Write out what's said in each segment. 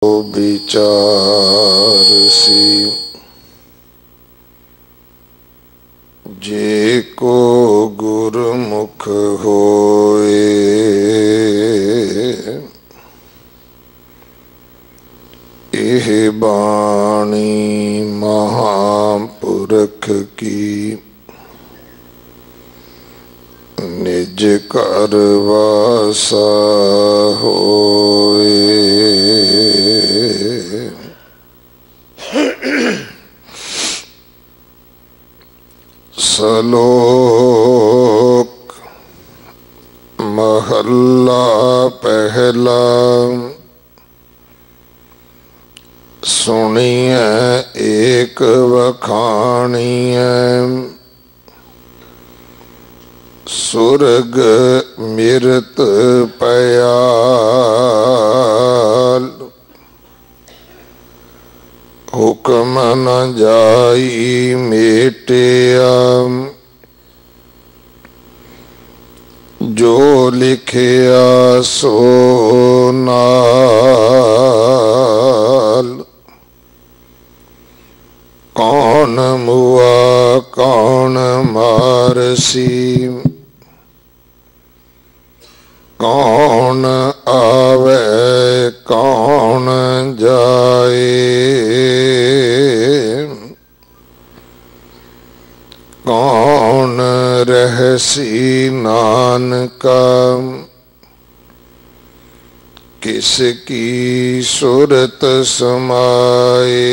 विचारसी जे को गुरमुख होए, एह बाणी महापुरख की निज कर वासा होए। सलोक महला पहला सुनिए एक वखाणिय, सुरग मिरत पयाल, हुक्म न जाई मेटिया, जो लिखिया सो नाल। कौन मुआ कौन मारसी, कौन आवे कौन जाए, कौन रहसी नानका, किसकी सूरत समाए।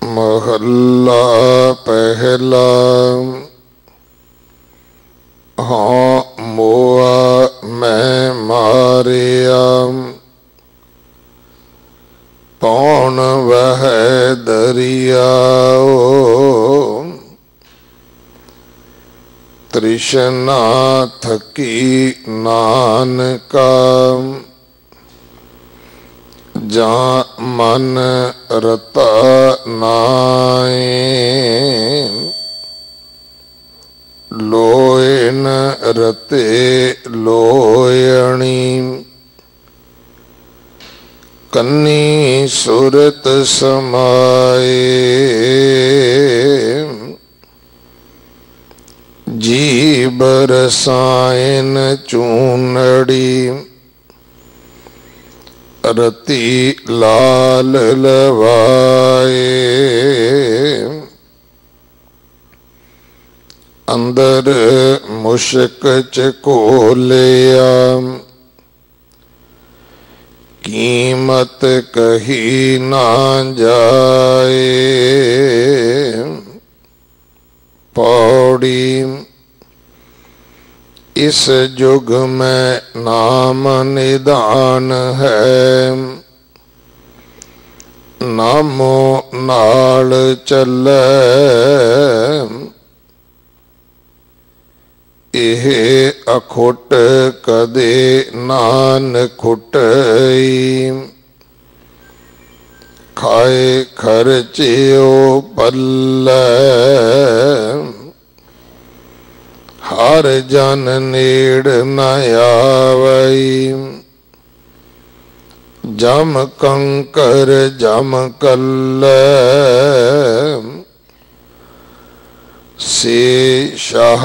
महला पहला हाँ मोआ मैं मारिया, पौन वह दरियाओ, तृष्णा थकी नानका, जा मन रता नाए, लोए न रते लोयणी, कन्नी सूरत समाए। जी बरसायन चूनड़ी, रति लाल लवाए, अंदर मुश्क चकोलिया, कीमत कही ना जाए। पौड़ी इस युग में नाम निदान है, नामो नाल चले, एह अखुट कदे नान खुटई, खाए खर्चियो पल्ले, हर जन नेड़ न आवई, जम कंकर जम कल्ले, से शाह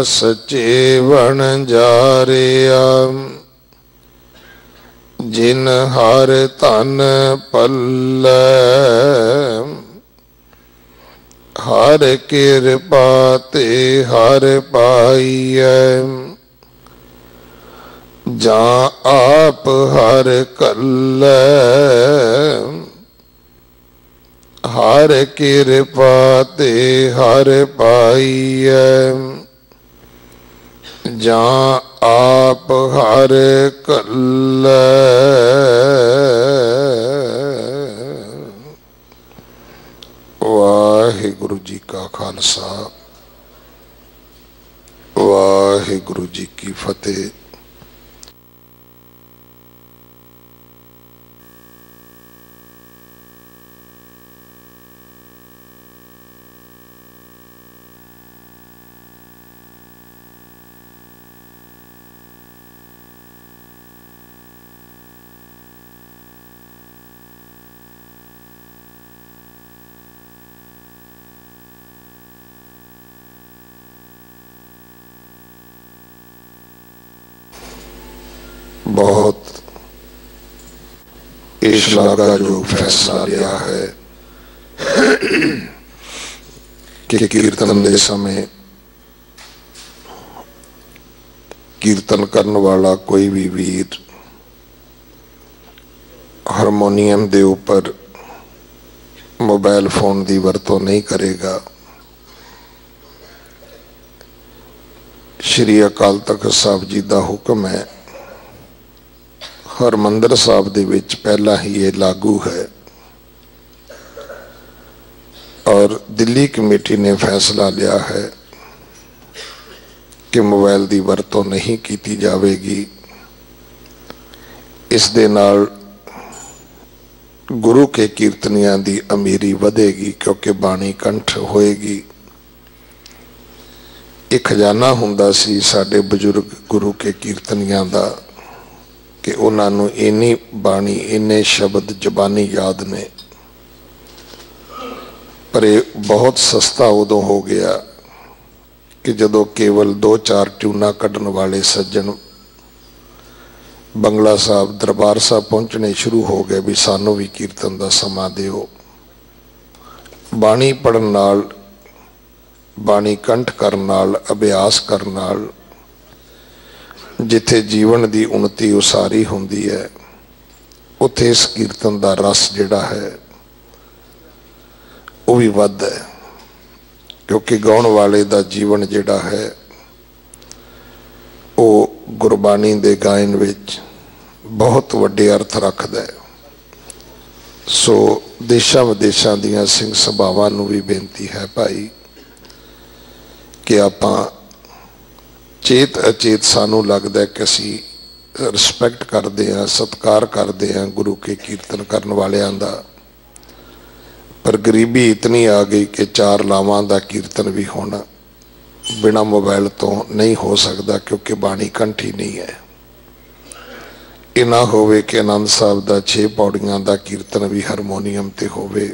सचे वन जारिया, जिन हर तन पल्ले, हर कृपा ते हर पाइय, जा आप हर कल्ले, हर कृपा ते हर पाइय, जा आप हर कल्ले। वाहिगुरु जी का खालसा, वाहिगुरु जी की फतेह। बहुत ये श्लाघायोग फैसला लिया है कि कीर्तन के समय कीर्तन करने वाला कोई भी वीर हारमोनीयम के ऊपर मोबाइल फोन की वरतों नहीं करेगा। श्री अकाल तख्त साहब जी का हुक्म है, हरमंदिर साहब दे विच पहला ही ये लागू है और दिल्ली कमेटी ने फैसला लिया है कि मोबाइल की वरतों नहीं की जाएगी। इस दे नाल गुरु के कीर्तनियां की अमीरी वधेगी क्योंकि बाणी कंठ होएगी। एक खजाना हुंदा सी साडे बजुर्ग गुरु के कीर्तनियां दा कि उन्होंने इन्नी बाणी इन्ने शब्द जबानी याद ने, पर यह बहुत सस्ता उदों हो गया कि जदों केवल 2-4 ट्यूना कढ़न वाले सज्जन बंगला साहब दरबार साहब पहुंचने शुरू हो गए भी सानू भी कीर्तन का समा दिओ। बाणी पढ़न नाल, बाणी कंठ करन नाल, अभ्यास करन नाल जिथे जीवन की उन्नति उसारी होंदी है, उत्थे इस कीर्तन का रस जिहड़ा है वो भी वध है, क्योंकि गाउण वाले का जीवन जिहड़ा है वो गुरबाणी दे गायन विच बहुत वड्डे अर्थ रखदा है। सो देशां विदेशां दीयां सिंह सभावां नूं भी बेनती है भाई कि आपां चेत अचेत सानू लगता है कि असी रिस्पैक्ट करते हैं, सत्कार करते हैं गुरु के कीर्तन करने वालियां दा, पर गरीबी इतनी आ गई कि 4 लावां दा कीर्तन भी होना बिना मोबाइल तो नहीं हो सकता, क्योंकि बाणी कंठ ही नहीं है। इना होवे कि आनंद साहब दा 6 पौड़ियां दा कीर्तन भी हारमोनीयम ते होवे,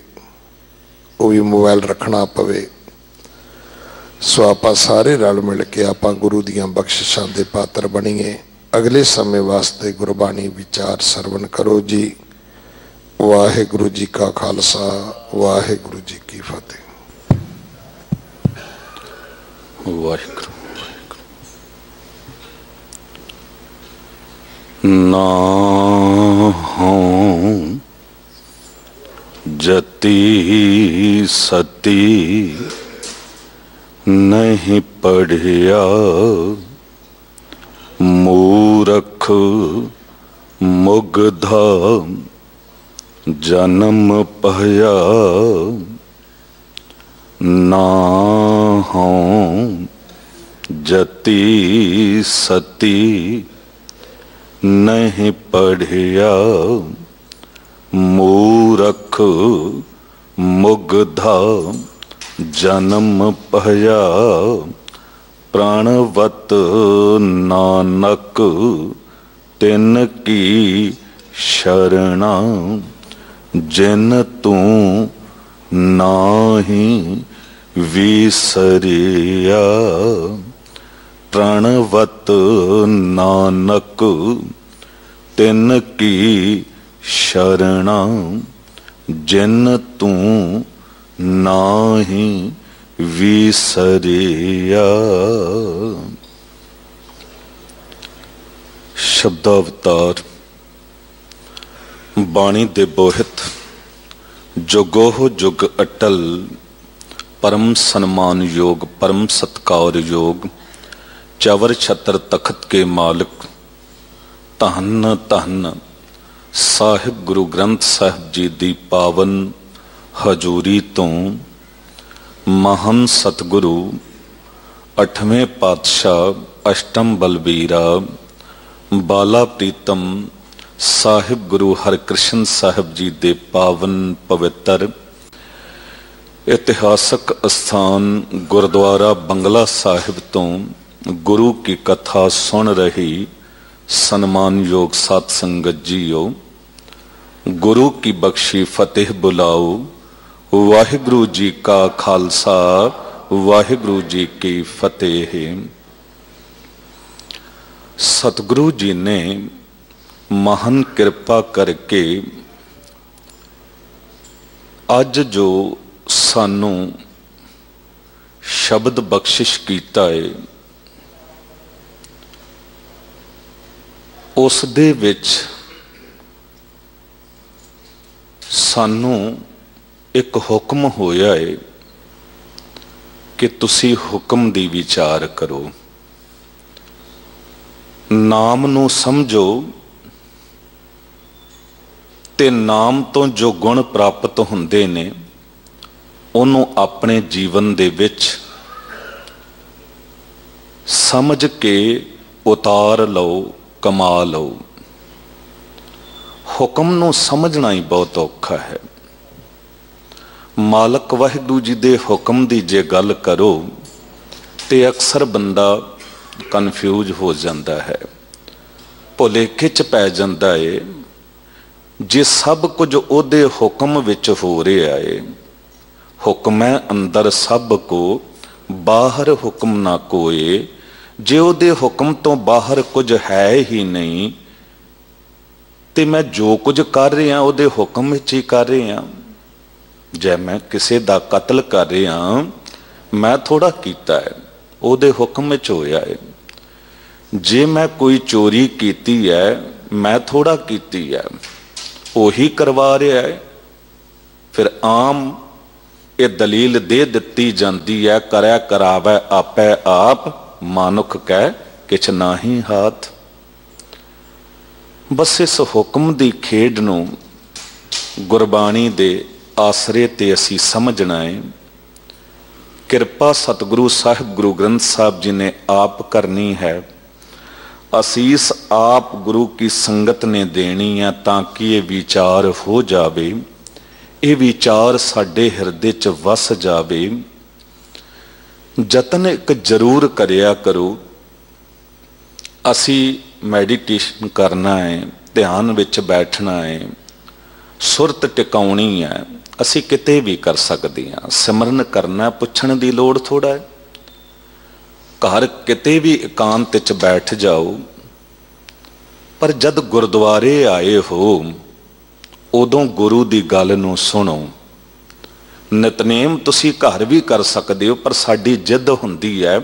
वो भी मोबाइल रखना पवे। सो आप सारे रल मिल के आप गुरु दियां बख्शिशां दे पात्र बनीए। अगले समय वास्ते गुरबाणी विचार सरवण करो जी। वाहिगुरु जी का खालसा, वाहिगुरु जी की फतेह। वाहिगुरु नाहं जति सती नहीं पढ़िया, मूरख मुग्धा जन्म पहया। नाहं जति सती नहीं पढ़िया, मूरख मुग्धा जन्म पहया। प्राणवत नानक तिन की शरणा, जिन तू नाही विसरिया। प्रणवत नानक तिन की शरणा, जिन तू नाही विसरिया। शब्दावतार बाणी दे बोहित जुगोह जुग अटल, परम सन्मान योग, परम सत्कार योग, चवर छत्र तखत के मालिक धन धन साहिब गुरु ग्रंथ साहिब जी दी पावन हजूरी तो महान सतगुरु 8वें पातशाह अष्टम बलबीरा बाला प्रीतम साहिब गुरु हरकृष्ण साहिब जी दे पावन पवित्र इतिहासक स्थान गुरुद्वारा बंगला साहिब तो गुरु की कथा सुन रही सन्मान योग सात संगत जीओ, गुरु की बख्शी फतेह बुलाओ। वाहिगुरु जी का खालसा, वाहिगुरु जी की फतेह। सतगुरु जी ने महान कृपा करके अज जो सानू शब्द बख्शिश कीता है, उस दे विच सानू एक हुक्म होया है कि तुसी हुक्म दी विचार करो, नाम नू समझो ते नाम तो जो गुण प्राप्त हुंदे ने उन्हों अपने जीवन दे विच समझ के उतार लो, कमा लो। हुक्म नू समझना ही बहुत औखा है। मालक वाहिगुरू जी दे हुक्म दी जे गल करो ते अक्सर बंदा कन्फ्यूज हो जाता है, भुलेखे च पै जाता है। जे सब कुछ उहदे हुक्म विच हो रहा है, हुक्म है अंदर सब को, बाहर हुक्म ना कोई। जे उहदे हुक्म तो बाहर कुछ है ही नहीं ते मैं जो कुछ कर रहा उहदे हुक्म विच ही कर रहा। जे मैं किसी दा कत्ल कर रहा, मैं थोड़ा कीता है, उहदे हुक्म विच होया है। जे मैं कोई चोरी कीती है, मैं थोड़ा कीती है, उही करवा रहा है। फिर आम ये दलील दे दिती जाती है, करया करावै आपै आप, मानुख कह किछ नाही हाथ। बस इस हुक्म दी खेड नू गुरबाणी दे आसरे ते असी समझना है। किरपा सतगुरु साहिब गुरु ग्रंथ साहब जी ने आप करनी है, असीस आप गुरु की संगत ने देनी है, ताकि ये विचार हो जावे, ये विचार साडे हिरदे च वस जावे। जतन एक जरूर करिया करो। असी मैडिटेशन करना है, ध्यान विच बैठना है, सुरत टिकाउणी है, असी किते भी कर सकते हैं। सिमरन करना, पुछण दी लोड़ थोड़ा है। घर किते भी एकांत च बैठ जाओ, पर जद गुरुद्वारे आए हो उदों गुरु दी गल नूं सुनो। नितनेम तुसी घर भी कर सकते हो, पर साडी जिद हुंदी है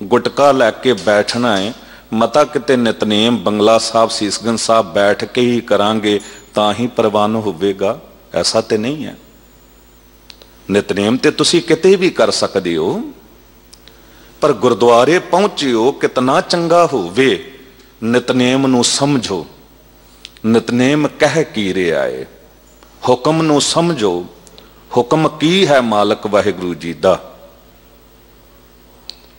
गुटका लैके बैठना है, मता किते नितनेम बंगला साहब सीसगंज साहब बैठ के ही करांगे तां ही प्रवान होवेगा, ऐसा तो नहीं है। नितनेम ते तुसी किते भी कर सकते हो, पर गुरुद्वारे पहुंचे हो कितना चंगा होवे, नितनेम नूं समझो। नितनेम कह की रहा है, हुक्म नूं समझो। हुक्म की है मालक वाहिगुरू जी दा।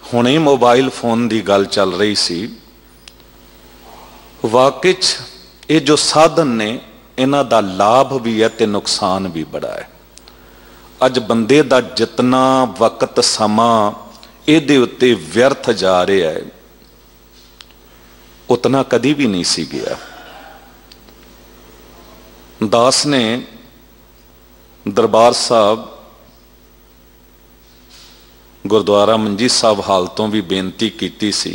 हुणे मोबाइल फोन की गल चल रही सी, वाकई ये जो साधन ने इन्हां दा लाभ भी है ते नुकसान भी बड़ा है। अज बंदे दा जितना वक्त समा इहदे उत्ते व्यर्थ जा रहा है, उतना कदी भी नहीं सी गया। दास ने दरबार साहब गुरुद्वारा मंजी साहब हाल तो भी बेनती की सी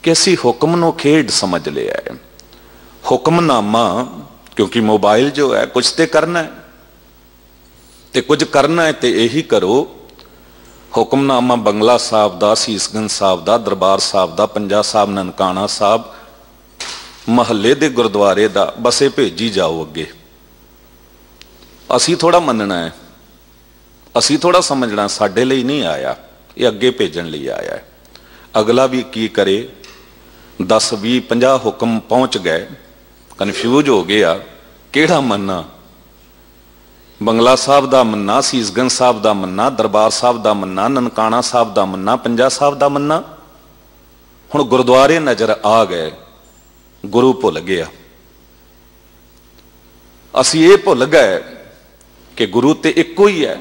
कि असी हुक्म नूं खेड समझ लिया है। हुक्मनामा, क्योंकि मोबाइल जो है कुछ तो करना है, ते कुछ करना है तो यही करो। हुक्मनामा बंगला साहब दा, सीसगंज साहब दा, दरबार साहब दा, पंजा साहब, ननकाना साहब, महल्ले दे गुरुद्वारे दा, बस ये भेजी जाओ अगे। असी थोड़ा मनना है, असी थोड़ा समझना, साडे लिए नहीं आया, ये अगे भेजन लिए आया है। अगला भी की करे, 10 20 50 हुक्म पहुंच गए, कन्फ्यूज हो गया, केड़ा मन्ना? बंगला साहब दा मन्ना, सीसगंज साहब दा मन्ना, दरबार साहब दा मन्ना, ननकाना साहब दा मन्ना, पंजा साहब दा मन्ना। हुण गुरुद्वारे नजर आ गए, गुरु भुल गया। असी ये भुल गए कि गुरु ते इको ही है,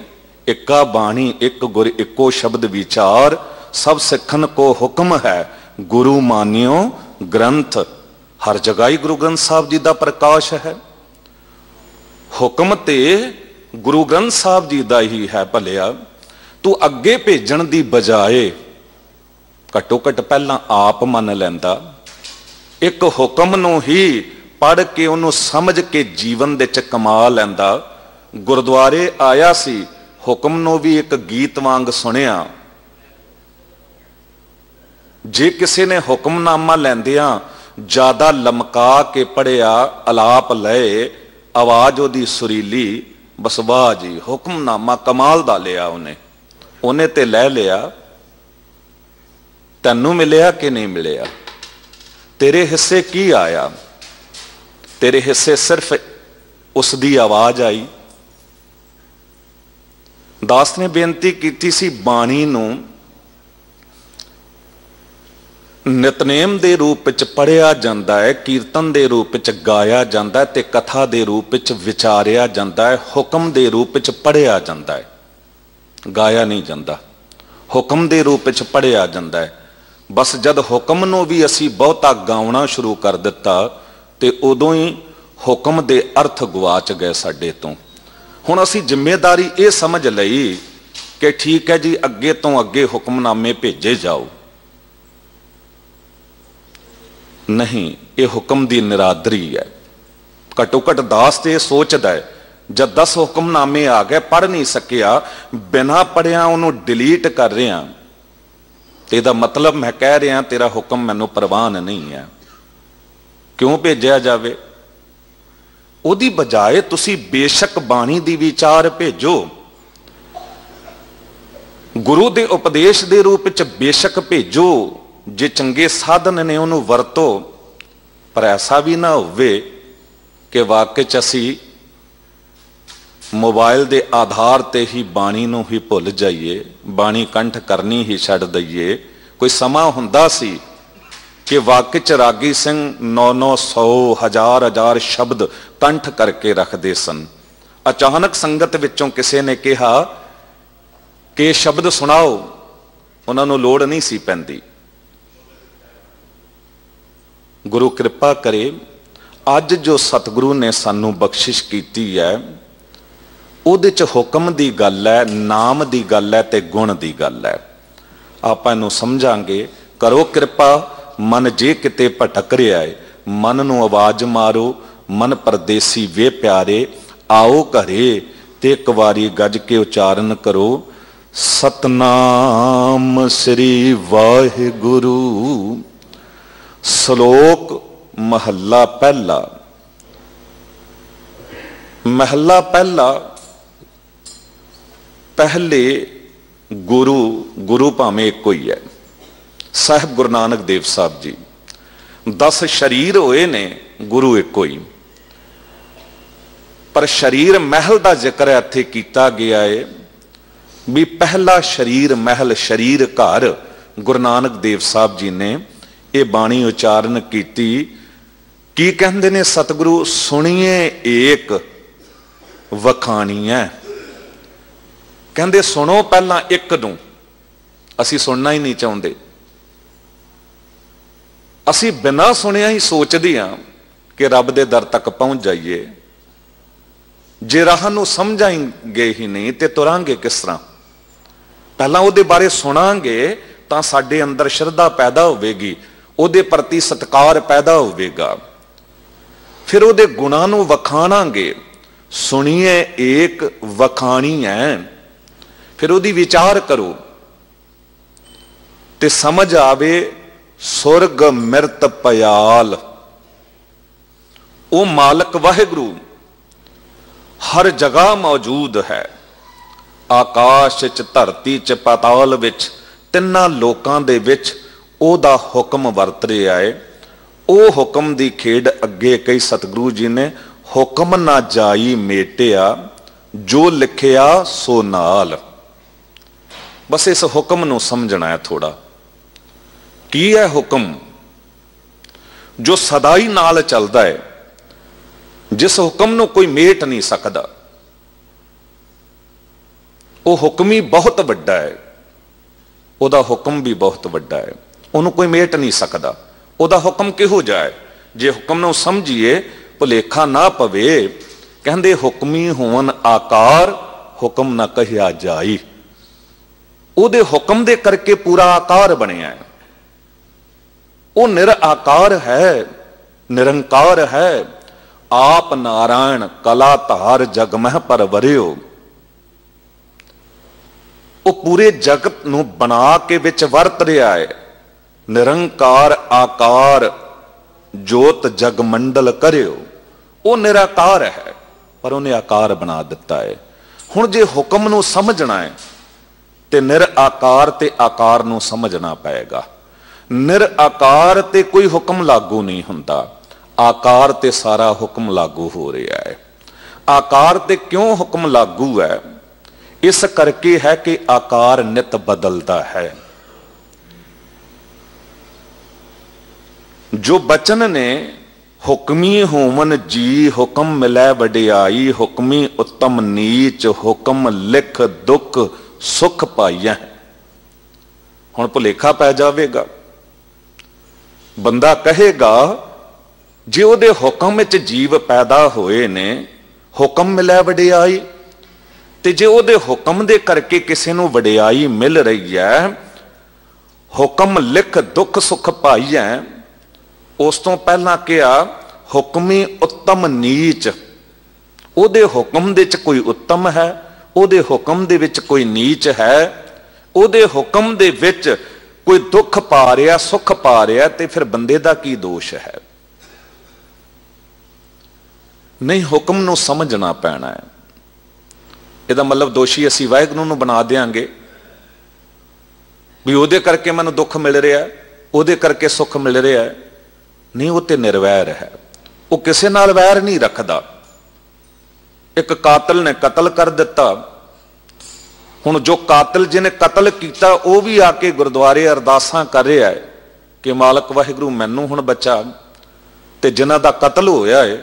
इक्का बाणी एक गुर इको शब्द विचार, सब सिखन को हुक्म है, गुरु मानियो ग्रंथ। हर जगह ही गुरु ग्रंथ साहब जी का प्रकाश है। हुक्म ते गुरु ग्रंथ साहब जी का ही है। भलिया तू अगे भेजण की बजाए घट्टो घट पहला आप मन लैंदा, एक हुक्म नूं ही पढ़ के उन्होंने समझ के जीवन दे च कमा लैंदा। गुरुद्वारे आया सी, हुक्म नूं भी एक गीत वांग सुनिया। जे किसी ने हुक्मनामा लैंदियां ज्यादा लमका के पढ़िया, अलाप लए, आवाज ओदी सुरीली, बस वाह जी हुक्मनामा कमाल दा लिया उन्हें ते लै लिया। तैनू मिलिया कि नहीं मिलिया? तेरे हिस्से की आया? तेरे हिस्से सिर्फ उसदी आवाज आई। दास ने बेनती की सी, बाणी नूं नितनेम दे रूप विच पढ़िया जांदा है, कीर्तन दे रूप विच गाया जांदा है, ते कथा दे रूप विच विचारिया जांदा है, हुक्म दे रूप विच पढ़िया जांदा है, गाया नहीं जांदा, हुक्म दे रूप विच पढ़िया जांदा है। बस जद हुक्म नूं भी असी बहुता गाउणा शुरू कर दिता ते उदों ही हुक्म दे अर्थ गवाच गए साडे तों। हुण असी जिम्मेदारी ये समझ लई कि ठीक है जी अगे तो अगे हुक्मनामे भेजे जाओ। नहीं, ये हुक्म दी निरादरी है। घटो घट दास ते सोचदा है जब 10 हुक्मनामे आ गए, पढ़ नहीं सकिया, बिना पढ़िया उन्होंने डिलीट कर रहा, तो मतलब मैं कह रहा तेरा हुक्म मैनू प्रवान नहीं है, क्यों भेजा जाए? उदी बजाए तुसी बेशक बाणी दी विचार भेजो, गुरु दे उपदेश दे रूप विच बेशक भेजो, जे चंगे साधन ने उन्होंने वरतो, पर ऐसा भी ना होवे कि वाकई च असी मोबाइल दे आधार ते ही बाणी नूं ही भुल जाइए, बाणी कंठ करनी ही छड्ड दईए। कोई समा हुंदा सी कि वाकई च रागी सिंह 900 1000 शब्द कंठ करके रखते सन। अचानक संगत विचों किसी ने कहा कि शब्द सुनाओ, उन्होंने लोड़ नहीं सी पैंदी। गुरु कृपा करे, अज जो सतगुरु ने सानू बख्शिश की है उहदे च हुक्म दी गल है, नाम दी गल है ते गुण दी गल है। आपां इहनूं समझांगे। करो कृपा, मन जे किते भटक रहा है मन नूं आवाज मारो, मन परदेसी वे प्यारे, आओ घरे ते एक वारी गज के उचारण करो, सतनाम श्री वाहिगुरु। श्लोक महला पहला। महला पहला, पहले गुरु, गुरु भावें एक ही है, साहिब गुरु नानक देव साहब जी। 10 शरीर होए ने, गुरु एक ही, पर शरीर महल का जिक्र इत्थे कीता गया है भी पहला शरीर महल, शरीर घर। गुरु नानक देव साहब जी ने ये बाणी उचारण की कहते ने सतगुरु, सुनिए एक वखाणीए। कहते सुनो पहला एक नूं, असी सुनना ही नहीं चाहते, असी बिना सुनिया ही सोचते हाँ कि रब दे दर तक पहुंच जाइए। जे राह नूं समझांगे ही नहीं तो तुरांगे किस तरह? पहला उहदे बारे सुनांगे तां साडे अंदर श्रद्धा पैदा होवेगी, उहदे प्रति सत्कार पैदा होवेगा, फिर उहदे गुणां नूं वखाणांगे। सुनिए एक वखाणी है, फिर उहदी विचार करो ते समझ आवे सुरग मिरत पयाल। वो मालक वाहिगुरु हर जगह मौजूद है, आकाश च, धरती च, पाताल विच, तिन्ना लोकां दे विच ओदा हुक्म वरत रहा है। ओ हुक्म दी खेड अगे कई सतगुरु जी ने हुक्म ना जाई मेटिया, जो लिखिया सो नाल। बस इस हुक्म नूं समझना है थोड़ा। की है हुक्म? जो सदा ही नाल चलदा है, जिस हुक्म नूं कोई मेट नहीं सकदा। वो हुक्म ही बहुत वड्डा है, उहदा हुक्म भी बहुत वड्डा है, उन्होंने कोई मेट नहीं सकदा। उहदा हुक्म किहो जाए? जे हुक्म नूं समझिए भुलेखा ना पवे, कहंदे हुक्मी होवन आकार, हुक्म ना कहिया जाई। उहदे हुक्म दे करके पूरा आकार बनिया है। वो निराकार है, निरंकार है, आप नारायण कला धार जग मह परवरियो। वो पूरे जगत नूं बना के विच वरत रहा है। निरंकार आकार जोत जग मंडल करियो। वो निराकार है पर उन्हें आकार बना दिता है। हुण जे हुक्म नूं समझना है ते निराकार ते आकार नूं समझना पएगा। निराकार ते कोई हुक्म लागू नहीं हुंदा, आकार ते सारा हुक्म लागू हो रहा है। आकार ते क्यों हुक्म लागू है? इस करके है कि आकार नित बदलता है। जो बचन ने हुक्मी होवन जी हुक्म मिलै वडियाई, हुक्मी उत्तम नीच हुक्म लिख दुख सुख पाइया। हुण भुलेखा पै जावेगा। बंदा कहेगा जे उहदे हुक्म विच जीव पैदा होए ने, हुक्म मिलै वडियाई, ते जे उहदे हुक्म दे करके किसी नूं वडियाई मिल रही है, हुक्म लिख दुख सुख पाइया। उस तो पहला क्या हुक्मी उत्तम नीच। उहदे हुक्म दे च कोई उत्तम है, उहदे हुक्म दे विच कोई नीच है, उहदे हुक्म दे विच कोई दुख पा रहा सुख पा रहा, ते फिर बंदे दा की दोष है? नहीं, हुक्म नूं समझना पैना है। इहदा मतलब दोषी असीं वाहिगुरू नूं बना देंगे भी उहदे करके मैनूं दुख मिल रहा है, उहदे करके सुख मिल रहा है। नहीं, वो तो निर्वैर है, वो किसी नाल वैर नहीं रखता। एक कातल ने कतल कर दिता। हुण जो कातल जिन्हें कतल किया वह भी आके गुरुद्वारे अरदासां कर रहा है कि मालक वाहिगुरू मैनू हुण बचा। ते जिन्हां दा कतल होया है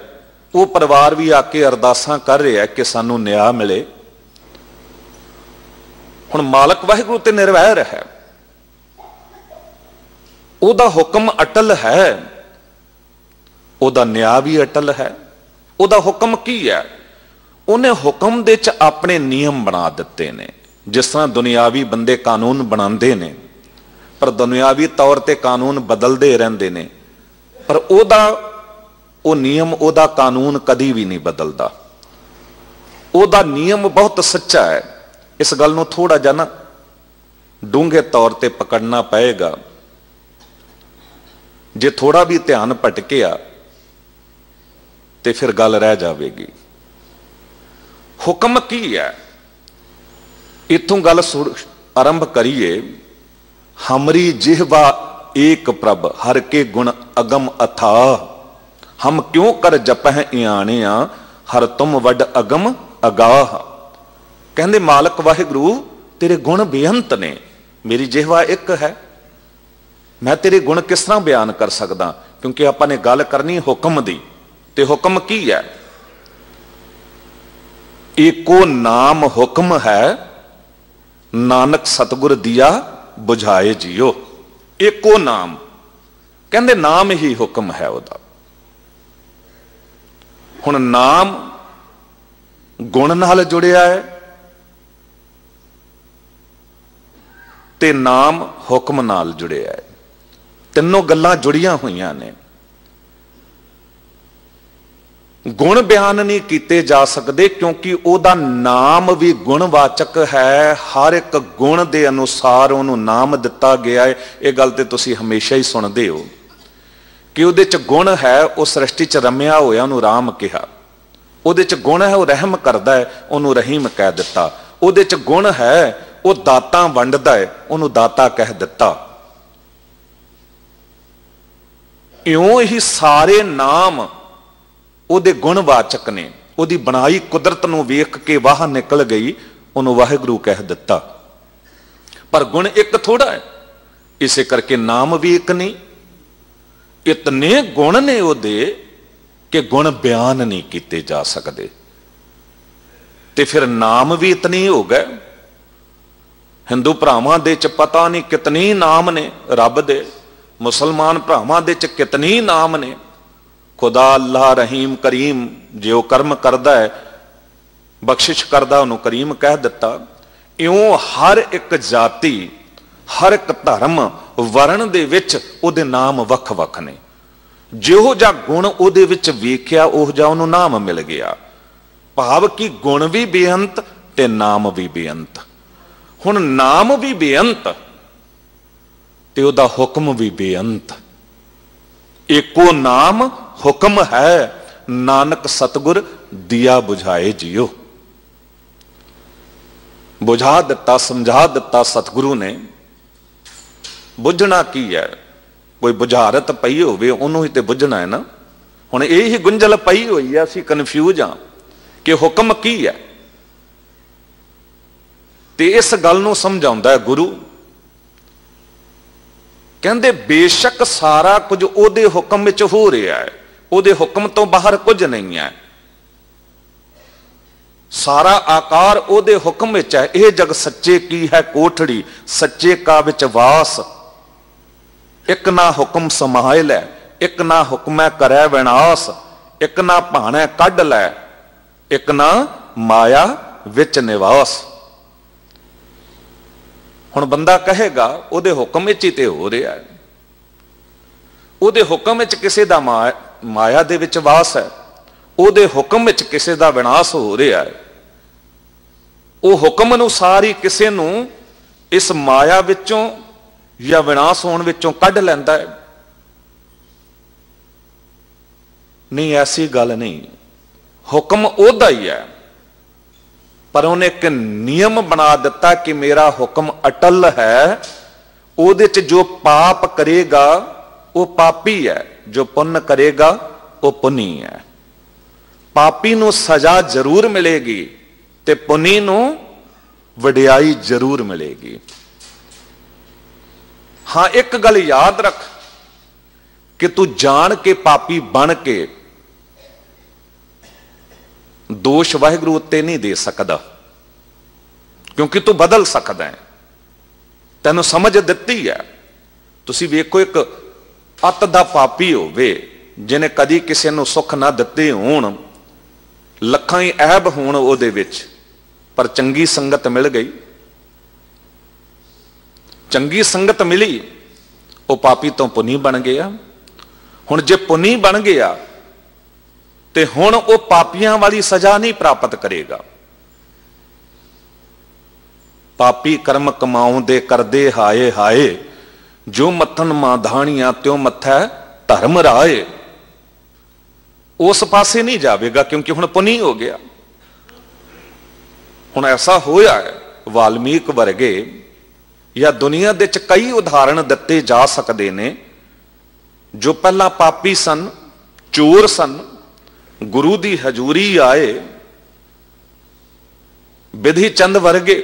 वो परिवार भी आके अरदासां कर रहा है कि सानू न्याय मिले। हुण मालक वाहिगुरू ते निर्वैर है, उहदा हुक्म अटल है, उहदा न्याय भी अटल है। उहदा हुक्म की है? उन्हें हुक्म दे च अपने नियम बना दिते ने। जिस तरह दुनियावी बंदे कानून बनाते ने, पर दुनियावी तौर ते कानून बदलते रहते ने, पर उहदा वो नियम उहदा कानून कदी भी नहीं बदलता। उहदा नियम बहुत सच्चा है। इस गल नूं थोड़ा जिहा ना डूंघे तौर ते पकड़ना पएगा। जे थोड़ा भी ध्यान भटकिया ते फिर गल रह जाएगी। हुक्म की है? इथों गल आरंभ करिए। हमरी जिह्वा एक प्रभ हर के गुण अगम अथाह, हम क्यों कर जपह इयाणिया हर तुम वड अगम अगाह। कहंदे मालक वाहिगुरू तेरे गुण बेअंत ने, मेरी जिह्वा एक है, मैं तेरे गुण किस तरह बयान कर सकदा? क्योंकि आपां ने गल करनी हुक्म दी। ते हुक्म की है? एको नाम हुक्म है, नानक सतगुर दिया बुझाए जियो। एको नाम, कहंदे नाम ही हुक्म है उहदा। हुण नाम गुण नाल जुड़िया है ते नाम हुक्म नाल जुड़िया है। तीनों गल्लां जुड़ियां हुईयां ने। गुण बयान नहीं किए जा सकते क्योंकि उहदा नाम भी गुणवाचक है। हर एक गुण के अनुसार उन्होंने नाम दिता गया है। यह गल तो तुसीं हमेशा ही सुनते हो कि उहदे च गुण है, वो सृष्टि च रमिया होया उन्होंने राम कहा। उहदे च गुण है, वो रहम करता है, उन्होंने रहीम कह दिता। उहदे च गुण है, वो दाता वंडदा है, उन्होंने दाता कह दिता। इउं ही सारे नाम ਉਹਦੇ गुणवाचक ने। ਉਹਦੀ बनाई कुदरत ਨੂੰ ਵੇਖ के वाह निकल गई, ਉਹਨੂੰ वाहिगुरू कह दिता। पर गुण एक थोड़ा है, इसे करके नाम भी एक नहीं। इतने गुण ने ਉਹਦੇ कि गुण बयान नहीं किए जा सकते। ते फिर नाम भी इतने ही हो गए। हिंदू भरावां दे च पता नहीं कितने नाम ने रब दे, मुसलमान भरावां दे च कितने नाम ने। खुदा अल्लाह रहीम करीम जो कर्म करता है बख्शिश करता उन्होंने करीम कह दिता। इउं हर एक जाति हर एक धर्म वर्ण दे विच उहदे नाम वख वख ने। ਜਿਹੋ ਜਿਹਾ ਗੁਣ ਉਹਦੇ ਵਿੱਚ ਵੇਖਿਆ ਉਹ ਜਿਹਾ ਉਹਨੂੰ ਨਾਮ ਮਿਲ ਗਿਆ। ਭਾਵ ਕਿ ਗੁਣ ਵੀ ਬੇਅੰਤ ਤੇ ਨਾਮ ਵੀ ਬੇਅੰਤ। ਹੁਣ ਨਾਮ ਵੀ ਬੇਅੰਤ ਤੇ ਉਹਦਾ ਹੁਕਮ ਵੀ ਬੇਅੰਤ। ਏਕੋ ਨਾਮ ਹੁਕਮ ਹੈ, ਨਾਨਕ ਸਤਿਗੁਰ ਦਿਆ ਬੁਝਾਏ ਜਿਉ। ਬੁਝਾ ਦਿੱਤਾ, ਸਮਝਾ ਦਿੱਤਾ ਸਤਿਗੁਰੂ ਨੇ। ਬੁੱਝਣਾ ਕੀ ਹੈ? ਕੋਈ ਬੁਝਾਰਤ ਪਈ ਹੋਵੇ ਉਹਨੂੰ ਹੀ ਤੇ ਬੁੱਝਣਾ ਹੈ ਨਾ। ਹੁਣ ਇਹ ਹੀ ਗੁੰਝਲ ਪਈ ਹੋਈ ਹੈ, ਅਸੀਂ ਕਨਫਿਊਜ਼ ਹਾਂ ਕਿ ਹੁਕਮ ਕੀ ਹੈ। ਤੇ ਇਸ ਗੱਲ ਨੂੰ ਸਮਝਾਉਂਦਾ ਹੈ ਗੁਰੂ। ਕਹਿੰਦੇ ਬੇਸ਼ੱਕ ਸਾਰਾ ਕੁਝ ਉਹਦੇ ਹੁਕਮ ਵਿੱਚ ਹੋ ਰਿਹਾ ਹੈ, ਉਹਦੇ ਹੁਕਮ ਤੋਂ ਬਾਹਰ ਕੁਝ ਨਹੀਂ ਹੈ। ਸਾਰਾ ਆਕਾਰ ਉਹਦੇ ਹੁਕਮ ਵਿੱਚ ਹੈ। ਇਹ ਜਗ ਸੱਚੇ ਕੀ ਹੈ ਕੋਠੜੀ, ਸੱਚੇ ਕਾ ਵਿੱਚ ਵਾਸ। ਇੱਕ ਨਾ ਹੁਕਮ ਸਮਾਇ ਲੈ, ਇੱਕ ਨਾ ਹੁਕਮੈ ਕਰੈ ਵਿਨਾਸ਼। ਇੱਕ ਨਾ ਭਾਣੈ ਕੱਢ ਲੈ, ਇੱਕ ਨਾ ਮਾਇਆ ਵਿੱਚ ਨਿਵਾਸ। ਹੁਣ ਬੰਦਾ ਕਹੇਗਾ ਉਹਦੇ ਹੁਕਮ ਵਿੱਚ ਹੀ ਤੇ ਹੋ ਰਿਹਾ ਹੈ। ਉਹਦੇ ਹੁਕਮ ਵਿੱਚ ਕਿਸੇ ਦਾ ਮਾਇਆ ਦੇ ਵਿੱਚ ਵਾਸ ਹੈ, ਉਹਦੇ ਹੁਕਮ ਵਿੱਚ ਕਿਸੇ ਦਾ ਵਿਨਾਸ਼ ਹੋ ਰਿਹਾ ਹੈ। ਉਹ ਹੁਕਮ ਅਨੁਸਾਰ ਹੀ ਕਿਸੇ ਨੂੰ ਇਸ ਮਾਇਆ ਵਿੱਚੋਂ ਜਾਂ ਵਿਨਾਸ਼ ਹੋਣ ਵਿੱਚੋਂ ਕੱਢ ਲੈਂਦਾ ਹੈ। ਨਹੀਂ, ਐਸੀ ਗੱਲ ਨਹੀਂ। ਹੁਕਮ ਉਹਦਾ ਹੀ ਹੈ, ਪਰ ਉਹਨੇ ਇੱਕ ਨਿਯਮ ਬਣਾ ਦਿੱਤਾ ਕਿ ਮੇਰਾ ਹੁਕਮ ਅਟਲ ਹੈ। ਉਹਦੇ ਚ ਜੋ ਪਾਪ ਕਰੇਗਾ ਉਹ ਪਾਪੀ ਹੈ, ਜੋ ਪੁੰਨ ਕਰੇਗਾ ਉਹ ਪੁੰਨੀ ਹੈ। ਪਾਪੀ ਨੂੰ ਸਜ਼ਾ ਜ਼ਰੂਰ ਮਿਲੇਗੀ ਤੇ ਪੁੰਨੀ ਨੂੰ ਵਡਿਆਈ ਜ਼ਰੂਰ ਮਿਲੇਗੀ। ਹਾਂ, ਇੱਕ ਗੱਲ ਯਾਦ ਰੱਖ ਕਿ ਤੂੰ ਜਾਣ ਕੇ ਪਾਪੀ ਬਣ ਕੇ ਦੋਸ਼ ਵਾਹਿਗੁਰੂ ਉੱਤੇ ਨਹੀਂ ਦੇ ਸਕਦਾ, ਕਿਉਂਕਿ ਤੂੰ ਬਦਲ ਸਕਦਾ ਹੈ। ਤੈਨੂੰ ਸਮਝ ਦਿੱਤੀ ਹੈ। ਤੁਸੀਂ ਵੇਖੋ, ਇੱਕ ਅੱਤ ਦਾ ਪਾਪੀ ਹੋਵੇ ਜਿਹਨੇ ਕਦੀ ਕਿਸੇ ਨੂੰ ਸੁੱਖ ਨਾ ਦਿੱਤੇ ਹੋਣ, ਲੱਖਾਂ ਹੀ ਐਬ ਹੋਣ ਉਹਦੇ ਵਿੱਚ, ਪਰ ਚੰਗੀ ਸੰਗਤ ਮਿਲ ਗਈ, ਚੰਗੀ ਸੰਗਤ ਮਿਲੀ, ਉਹ ਪਾਪੀ ਤੋਂ ਪੁੰਨੀ ਬਣ ਗਿਆ। ਹੁਣ ਜੇ ਪੁੰਨੀ ਬਣ ਗਿਆ ਤੇ ਹੁਣ ਉਹ ਪਾਪੀਆਂ ਵਾਲੀ ਸਜ਼ਾ ਨਹੀਂ ਪ੍ਰਾਪਤ ਕਰੇਗਾ। ਪਾਪੀ ਕਰਮ ਕਮਾਉਂਦੇ ਕਰਦੇ ਹਾਏ ਹਾਏ, ਜੋ ਮੱਥਨ ਮਾਧਾਣੀਆਂ ਤਿਉ ਮੱਥੈ ਧਰਮ ਰਾਏ। ਉਸ ਪਾਸੇ ਨਹੀਂ ਜਾਵੇਗਾ ਕਿਉਂਕਿ ਹੁਣ ਪੁੰਨੀ ਹੋ ਗਿਆ। ਹੁਣ ਐਸਾ ਹੋਇਆ ਹੈ, ਵਾਲਮੀਕ ਵਰਗੇ ਜਾਂ ਦੁਨੀਆ ਦੇ ਵਿੱਚ ਕਈ ਉਦਾਹਰਣ ਦਿੱਤੇ ਜਾ ਸਕਦੇ ਨੇ, ਜੋ ਪਹਿਲਾਂ ਪਾਪੀ ਸਨ, ਚੋਰ ਸਨ, ਗੁਰੂ ਦੀ ਹਜ਼ੂਰੀ ਆਏ। ਵਿਧੀ ਚੰਦ ਵਰਗੇ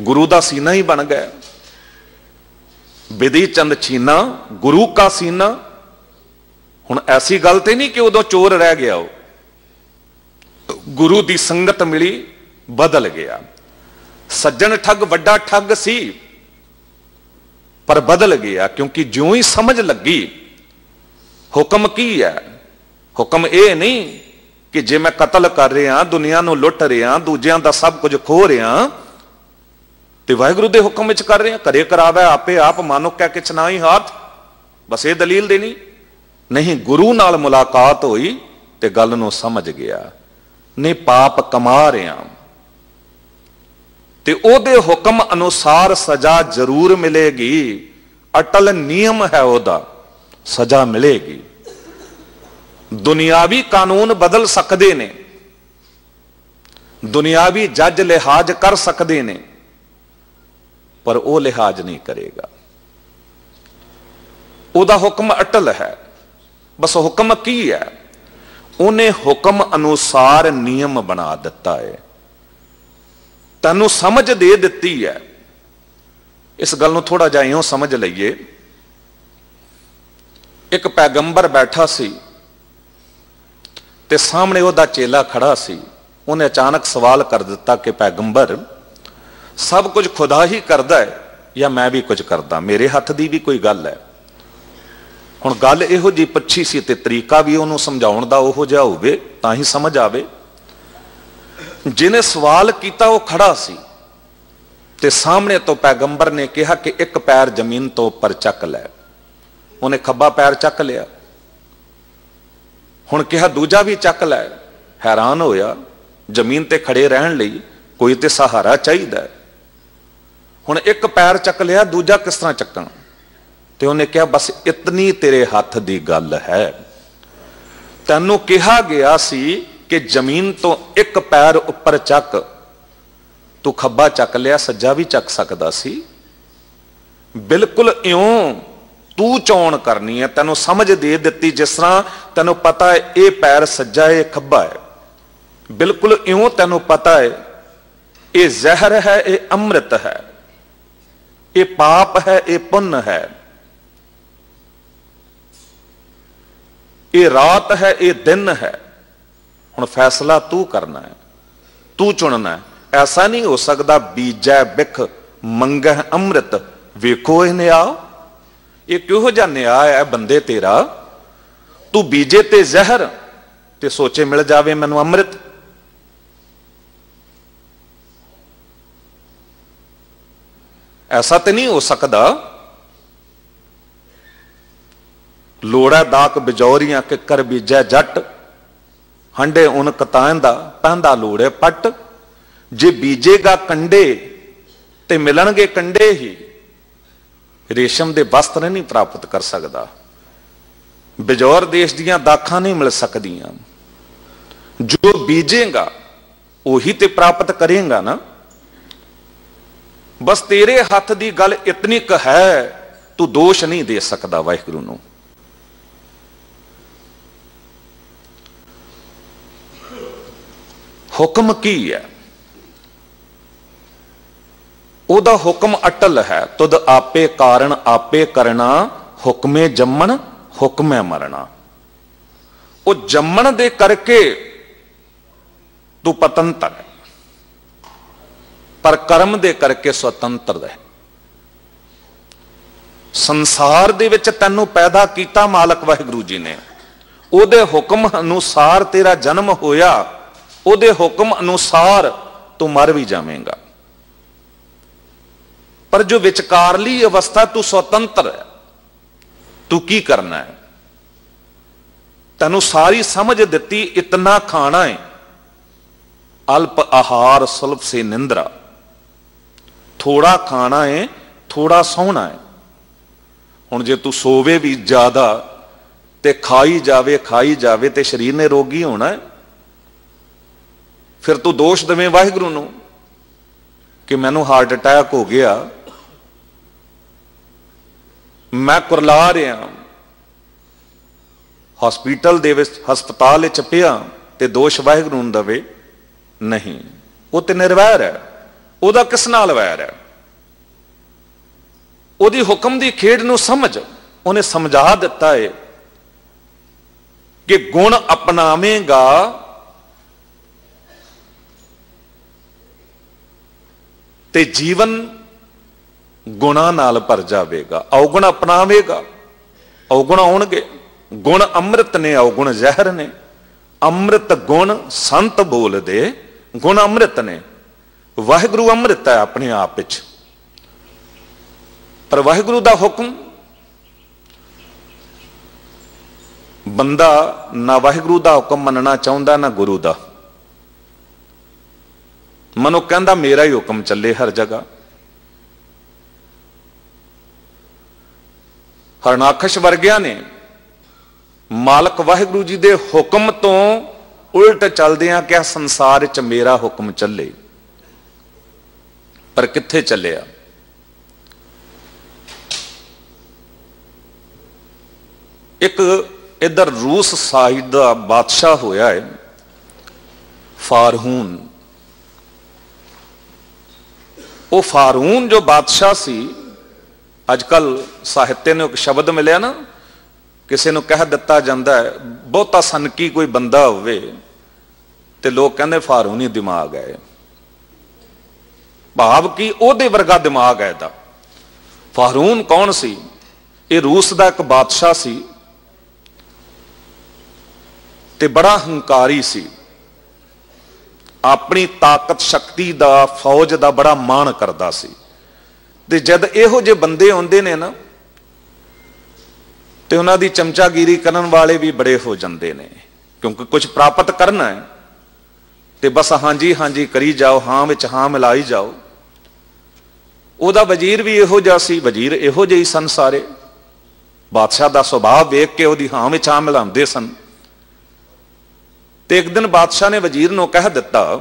ਗੁਰੂ ਦਾ ਸੀਨਾ ਹੀ ਬਣ ਗਏ। ਵਿਧੀ ਚੰਦ ਛੀਨਾ ਗੁਰੂ ਕਾ ਸੀਨਾ। ਹੁਣ ਐਸੀ ਗੱਲ ਤੇ ਨਹੀਂ ਕਿ ਉਦੋਂ ਚੋਰ ਰਹਿ ਗਿਆ, ਉਹ ਗੁਰੂ ਦੀ ਸੰਗਤ ਮਿਲੀ, ਬਦਲ ਗਿਆ। ਸੱਜਣ ਠੱਗ ਵੱਡਾ ਠੱਗ ਸੀ, ਪਰ ਬਦਲ ਗਿਆ, ਕਿਉਂਕਿ ਜਿਉਂ ਹੀ ਸਮਝ ਲੱਗੀ ਹੁਕਮ ਕੀ ਹੈ। ਹੁਕਮ ਇਹ ਨਹੀਂ ਕਿ ਜੇ ਮੈਂ ਕਤਲ ਕਰ ਰਿਹਾ, ਦੁਨੀਆ ਨੂੰ ਲੁੱਟ ਰਿਹਾ, ਦੂਜਿਆਂ ਦਾ ਸਭ ਕੁਝ ਖੋਹ ਰਿਹਾ, ਤੇ ਵਾਹਿਗੁਰੂ ਦੇ ਹੁਕਮ ਵਿੱਚ ਕਰ ਰਿਹਾ। ਘਰੇ ਕਰਾਵੇ ਆਪੇ ਆਪ, ਮਾਨੋ ਕਹਿ ਕਿਛ ਨਾ ਹੀ ਹਾਥ। ਬਸ ਇਹ ਦਲੀਲ ਦੇਣੀ ਨਹੀਂ। ਗੁਰੂ ਨਾਲ ਮੁਲਾਕਾਤ ਹੋਈ ਤੇ ਗੱਲ ਨੂੰ ਸਮਝ ਗਿਆ, ਨਹੀਂ ਪਾਪ ਕਮਾ ਰਿਹਾ ਤੇ ਉਹਦੇ ਹੁਕਮ ਅਨੁਸਾਰ ਸਜ਼ਾ ਜ਼ਰੂਰ ਮਿਲੇਗੀ। ਅਟਲ ਨਿਯਮ ਹੈ ਉਹਦਾ, ਸਜ਼ਾ ਮਿਲੇਗੀ। ਦੁਨਿਆਵੀ ਕਾਨੂੰਨ ਬਦਲ ਸਕਦੇ ਨੇ, ਦੁਨਿਆਵੀ ਜੱਜ ਲਿਹਾਜ਼ ਕਰ ਸਕਦੇ ਨੇ, ਪਰ ਉਹ ਲਿਹਾਜ਼ ਨਹੀਂ ਕਰੇਗਾ। ਉਹਦਾ ਹੁਕਮ ਅਟਲ ਹੈ। ਬਸ ਹੁਕਮ ਕੀ ਹੈ? ਉਹਨੇ ਹੁਕਮ ਅਨੁਸਾਰ ਨਿਯਮ ਬਣਾ ਦਿੱਤਾ ਹੈ, ਤੈਨੂੰ ਸਮਝ ਦੇ ਦਿੱਤੀ ਹੈ। ਇਸ ਗੱਲ ਨੂੰ ਥੋੜਾ ਜਿਹਾ ਇਉਂ ਸਮਝ ਲਈਏ। ਇੱਕ ਪੈਗੰਬਰ ਬੈਠਾ ਸੀ ਤੇ ਸਾਹਮਣੇ ਉਹਦਾ ਚੇਲਾ ਖੜਾ ਸੀ। ਉਹਨੇ ਅਚਾਨਕ ਸਵਾਲ ਕਰ ਦਿੱਤਾ ਕਿ ਪੈਗੰਬਰ, ਸਭ ਕੁਝ ਖੁਦਾ ਹੀ ਕਰਦਾ ਹੈ ਜਾਂ ਮੈਂ ਵੀ ਕੁਝ ਕਰਦਾ? ਮੇਰੇ ਹੱਥ ਦੀ ਵੀ ਕੋਈ ਗੱਲ ਹੈ? ਹੁਣ ਗੱਲ ਇਹੋ ਜਿਹੀ ਪੁੱਛੀ ਸੀ ਤੇ ਤਰੀਕਾ ਵੀ ਉਹਨੂੰ ਸਮਝਾਉਣ ਦਾ ਉਹੋ ਜਿਹਾ ਹੋਵੇ ਤਾਂ ਹੀ ਸਮਝ ਆਵੇ। ਜਿਹਨੇ ਸਵਾਲ ਕੀਤਾ ਉਹ ਖੜਾ ਸੀ ਤੇ ਸਾਹਮਣੇ ਤੋਂ ਪੈਗੰਬਰ ਨੇ ਕਿਹਾ ਕਿ ਇੱਕ ਪੈਰ ਜ਼ਮੀਨ ਤੋਂ ਉੱਪਰ ਚੱਕ ਲੈ। ਉਹਨੇ ਖੱਬਾ ਪੈਰ ਚੱਕ ਲਿਆ। ਹੁਣ ਕਿਹਾ ਦੂਜਾ ਵੀ ਚੱਕ ਲੈ। हैरान होया, जमीन ते खड़े रहन लई कोई ते सहारा चाहिदा है। हुण एक पैर चक लिया, दूजा किस तरह चकना? ते उन्हें कहा बस इतनी तेरे हथ दी गल है। तैनूं कहा गया सी कि जमीन तो एक पैर उपर चक, तू खब्बा चक लिया, सज्जा भी चक सकदा सी। बिल्कुल इउं तू चोण करनी है, तैनूं समझ दे दित्ती जिस तरह तैनूं पता है ये पैर सज्जा है, खब्बा है। बिल्कुल इउं तैनूं पता है ये जहर है, ये अमृत है, ये पाप है, ये पुण्य है, ये रात है, ये दिन है। हुण फैसला तू करना है, तू चुनना है। ऐसा नहीं हो सकता बीजै बिख मंगह अमृत वेखो ये न्याय। ये किहो जिहा न्याय है बंदे तेरा? तू बीजे ते जहर ते सोचे मिल जावे मैनूं अमृत। ऐसा तो नहीं हो सकता। लोड़ा दाक बिजौरियां के कर बीजै जट, हंडे उन कतांदा पहंदा लोड़े पट। जे बीजेगा कंडे ते मिलणगे कंडे ही, रेशम दे वस्त्र नहीं प्राप्त कर सकता। बिजौर देश दियां दाखां नहीं मिल सकदियां। जो बीजेगा उही ते प्राप्त करेगा ना। बस तेरे हथ दी गल इतनी क है, तू दोष नहीं दे सकता वाहिगुरू नूं। हुक्म की है? ओदा हुक्म अटल है। तुद आपे कारण आपे करना, हुक्मे जम्मण हुक्मे मरना। वो जम्मण दे करके तू पतंतर है, पर कर्म दे करके स्वतंत्र है। संसार दे विच तैनूं पैदा कीता मालक वाहिगुरू जी ने, ओदे हुक्म अनुसार तेरा जन्म होया, ओदे हुक्म अनुसार तू मर भी जावेंगा। पर जो विचकारली अवस्था तू स्वतंत्र है, तू की करना है? तैनूं सारी समझ दिती, इतना खाना है, अल्प आहार सुलभ से निंद्रा। थोड़ा खाना है, थोड़ा सोना है। हुण जे तू सोवे भी ज्यादा ते खाई जावे ते शरीर ने रोगी होना है। फिर तू दोष देवे वाहिगुरू नूं कि मैनूं हार्ट अटैक हो गया, मैं कुरला रहा, हॉस्पिटल दे विच हस्पताल विच पिया, ते दोष वाहिगुरू नूं दवे नहीं। वो ते निर्वैर है, ओदा किस नाल वैर है? ओदी हुक्म दी खेड नूं समझ। उन्हें समझा दिता है कि गुण अपनावेगा ते जीवन गुणा नाल भर जाएगा। अवगुण अपनावेगा, अवगुण आउणगे। गुण अमृत ने, अवगुण जहर ने। अमृत गुण संत बोल दे, गुण अमृत ने। वाहिगुरू अमृत है अपने आप विच, पर वाहिगुरू दा हुक्म बंदा ना वाहिगुरू दा हुक्म मनना चाहुंदा, ना गुरु दा। मनो कहंदा मेरा ही हुक्म चले हर जगह। हरनाखश वर्गिया ने मालक वाहिगुरू जी दे हुक्म तो उल्ट चलदियां क्या संसार च मेरा हुक्म चले, पर कित्थे चलिया? एक इधर रूस साइड का बादशाह होया है फारहून। वो फारहून जो बादशाह सी, अजकल साहित्य ने एक शब्द मिलिया ना, किसी को कह दिता जाता है बहुता सनकी कोई बंदा होवे ते लोग कहते फारहूनी दिमाग है। भाव कि ओदे वर्गा दिमाग है। फारहून कौन सी? ये रूस का एक बादशाह सी ते बड़ा हंकारी सी। अपनी ताकत शक्ति दा, फौज दा बड़ा माण करदा सी। ते जद इहो जे बंदे आउंदे ने ना, ਤੇ ਉਹਨਾਂ ਦੀ ਚਮਚਾਗੀਰੀ ਕਰਨ ਵਾਲੇ ਵੀ ਬੜੇ ਹੋ ਜਾਂਦੇ ਨੇ, ਕਿਉਂਕਿ ਕੁਝ ਪ੍ਰਾਪਤ ਕਰਨਾ ਹੈ ਤੇ ਬਸ ਹਾਂਜੀ ਹਾਂਜੀ ਕਰੀ ਜਾਓ, ਹਾਂ ਵਿੱਚ ਹਾਂ ਮਿਲਾਈ ਜਾਓ। ਉਹਦਾ ਵਜ਼ੀਰ ਵੀ ਇਹੋ ਜਿਹਾ ਸੀ, ਵਜ਼ੀਰ ਇਹੋ ਜਿਹੇ ਸਨ ਸਾਰੇ। ਬਾਦਸ਼ਾਹ ਦਾ ਸੁਭਾਅ ਵੇਖ ਕੇ ਉਹਦੀ ਹਾਂ ਵਿੱਚ ਹਾਂ ਮਿਲਾਉਂਦੇ ਸਨ। ਤੇ ਇੱਕ ਦਿਨ ਬਾਦਸ਼ਾਹ ਨੇ ਵਜ਼ੀਰ ਨੂੰ ਕਹਿ ਦਿੱਤਾ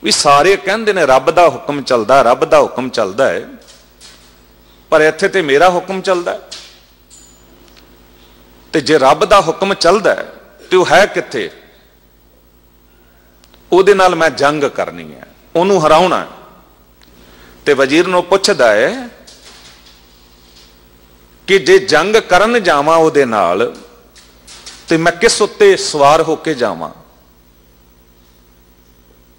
ਵੀ ਸਾਰੇ ਕਹਿੰਦੇ ਨੇ ਰੱਬ ਦਾ ਹੁਕਮ ਚੱਲਦਾ, ਰੱਬ ਦਾ ਹੁਕਮ ਚੱਲਦਾ ਹੈ, ਪਰ ਇੱਥੇ ਤੇ ਮੇਰਾ ਹੁਕਮ ਚੱਲਦਾ ਹੈ। ਤੇ ਜੇ ਰੱਬ ਦਾ ਹੁਕਮ ਚੱਲਦਾ ਹੈ ਤੇ ਉਹ ਹੈ ਕਿੱਥੇ? ਉਹਦੇ ਨਾਲ ਮੈਂ ਜੰਗ ਕਰਨੀ ਹੈ, ਉਹਨੂੰ ਹਰਾਉਣਾ। ਤੇ ਵਜ਼ੀਰ ਨੂੰ ਪੁੱਛਦਾ ਹੈ ਕਿ ਜੇ ਜੰਗ ਕਰਨ ਜਾਵਾਂ ਉਹਦੇ ਨਾਲ ਤੇ ਮੈਂ ਕਿਸ ਉੱਤੇ ਸਵਾਰ ਹੋ ਕੇ ਜਾਵਾਂ,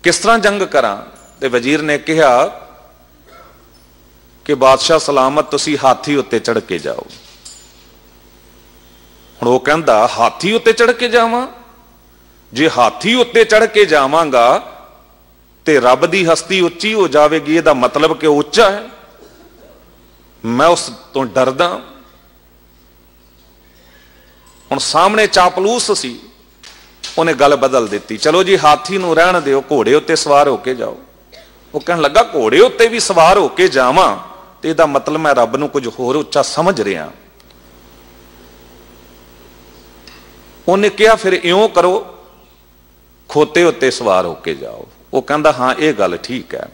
ਕਿਸ ਤਰ੍ਹਾਂ ਜੰਗ ਕਰਾਂ? ਤੇ ਵਜ਼ੀਰ ਨੇ ਕਿਹਾ ਕਿ ਬਾਦਸ਼ਾਹ ਸਲਾਮਤ, ਤੁਸੀਂ ਹਾਥੀ ਉੱਤੇ ਚੜ੍ਹ ਕੇ ਜਾਓ। ਹੁਣ ਉਹ ਕਹਿੰਦਾ ਹਾਥੀ ਉੱਤੇ ਚੜ੍ਹ ਕੇ ਜਾਵਾਂ? ਜੇ ਹਾਥੀ ਉੱਤੇ ਚੜ੍ਹ ਕੇ ਜਾਵਾਂਗਾ ਤੇ ਰੱਬ ਦੀ ਹਸਤੀ ਉੱਚੀ ਹੋ ਜਾਵੇਗੀ, ਇਹਦਾ ਮਤਲਬ ਕਿ ਉਹ ਉੱਚਾ ਹੈ, ਮੈਂ ਉਸ ਤੋਂ ਡਰਦਾ। ਹੁਣ ਸਾਹਮਣੇ ਚਾਪਲੂਸ ਸੀ, ਉਹਨੇ ਗੱਲ ਬਦਲ ਦਿੱਤੀ, ਚਲੋ ਜੀ ਹਾਥੀ ਨੂੰ ਰਹਿਣ ਦਿਓ, ਘੋੜੇ ਉੱਤੇ ਸਵਾਰ ਹੋ ਕੇ ਜਾਓ। ਉਹ ਕਹਿਣ ਲੱਗਾ ਘੋੜੇ ਉੱਤੇ ਵੀ ਸਵਾਰ ਹੋ ਕੇ ਜਾਵਾਂ ਤੇ ਇਹਦਾ ਮਤਲਬ ਮੈਂ ਰੱਬ ਨੂੰ ਕੁਝ ਹੋਰ ਉੱਚਾ ਸਮਝ ਰਿਹਾ। ਉਹਨੇ ਕਿਹਾ ਫਿਰ ਇਉਂ ਕਰੋ, ਖੋਤੇ ਉੱਤੇ ਸਵਾਰ ਹੋ ਕੇ ਜਾਓ। ਉਹ ਕਹਿੰਦਾ ਹਾਂ ਇਹ ਗੱਲ ਠੀਕ ਹੈ,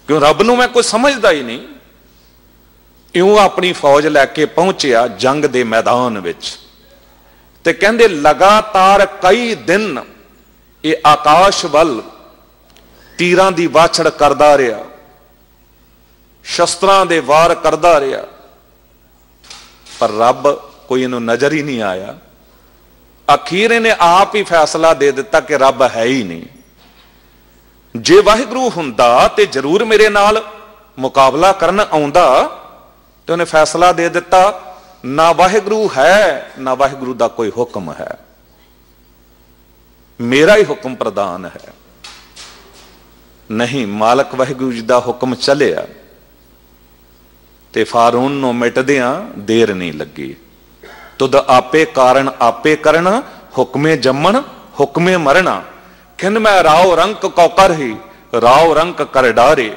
ਕਿਉਂ ਰੱਬ ਨੂੰ ਮੈਂ ਕੋਈ ਸਮਝਦਾ ਹੀ ਨਹੀਂ। ਇਉਂ ਆਪਣੀ ਫੌਜ ਲੈ ਕੇ ਪਹੁੰਚਿਆ ਜੰਗ ਦੇ ਮੈਦਾਨ ਵਿੱਚ। ਤੇ ਕਹਿੰਦੇ ਲਗਾਤਾਰ ਕਈ ਦਿਨ ਇਹ ਆਕਾਸ਼ ਵੱਲ ਤੀਰਾਂ ਦੀ ਵਾਛੜ ਕਰਦਾ ਰਿਹਾ, ਸ਼ਸਤਰਾਂ ਦੇ ਵਾਰ ਕਰਦਾ ਰਿਹਾ, ਪਰ ਰੱਬ ਕੋਈ ਇਹਨੂੰ ਨਜ਼ਰ ਹੀ ਨਹੀਂ ਆਇਆ। ਅਖੀਰ ਇਹਨੇ ਆਪ ਹੀ ਫੈਸਲਾ ਦੇ ਦਿੱਤਾ ਕਿ ਰੱਬ ਹੈ ਹੀ ਨਹੀਂ। ਜੇ ਵਾਹਿਗੁਰੂ ਹੁੰਦਾ ਤੇ ਜ਼ਰੂਰ ਮੇਰੇ ਨਾਲ ਮੁਕਾਬਲਾ ਕਰਨ ਆਉਂਦਾ। ਤੇ ਉਹਨੇ ਫੈਸਲਾ ਦੇ ਦਿੱਤਾ ਨਾ ਵਾਹਿਗੁਰੂ ਹੈ, ਨਾ ਵਾਹਿਗੁਰੂ ਦਾ ਕੋਈ ਹੁਕਮ ਹੈ, ਮੇਰਾ ਹੀ ਹੁਕਮ ਪ੍ਰਧਾਨ ਹੈ। ਨਹੀਂ, ਮਾਲਕ ਵਾਹਿਗੁਰੂ ਜੀ ਦਾ ਹੁਕਮ ਚੱਲਿਆ ਤੇ ਫਾਰੂਨ ਨੂੰ ਮਿਟਦਿਆਂ ਦੇਰ ਨਹੀਂ ਲੱਗੀ। ਤੁਧ ਆਪੇ ਕਾਰਨ ਆਪੇ ਕਰਨਾ, ਹੁਕਮੇ ਜੰਮਣ ਹੁਕਮੇ ਮਰਨਾ। ਖਿੰਨ ਮੈਂ ਰਾਉ ਰੰਕ ਕਉ ਕਰਹੀ, ਰਾਉ ਰੰਕ ਕਰ ਡਾਰੇ।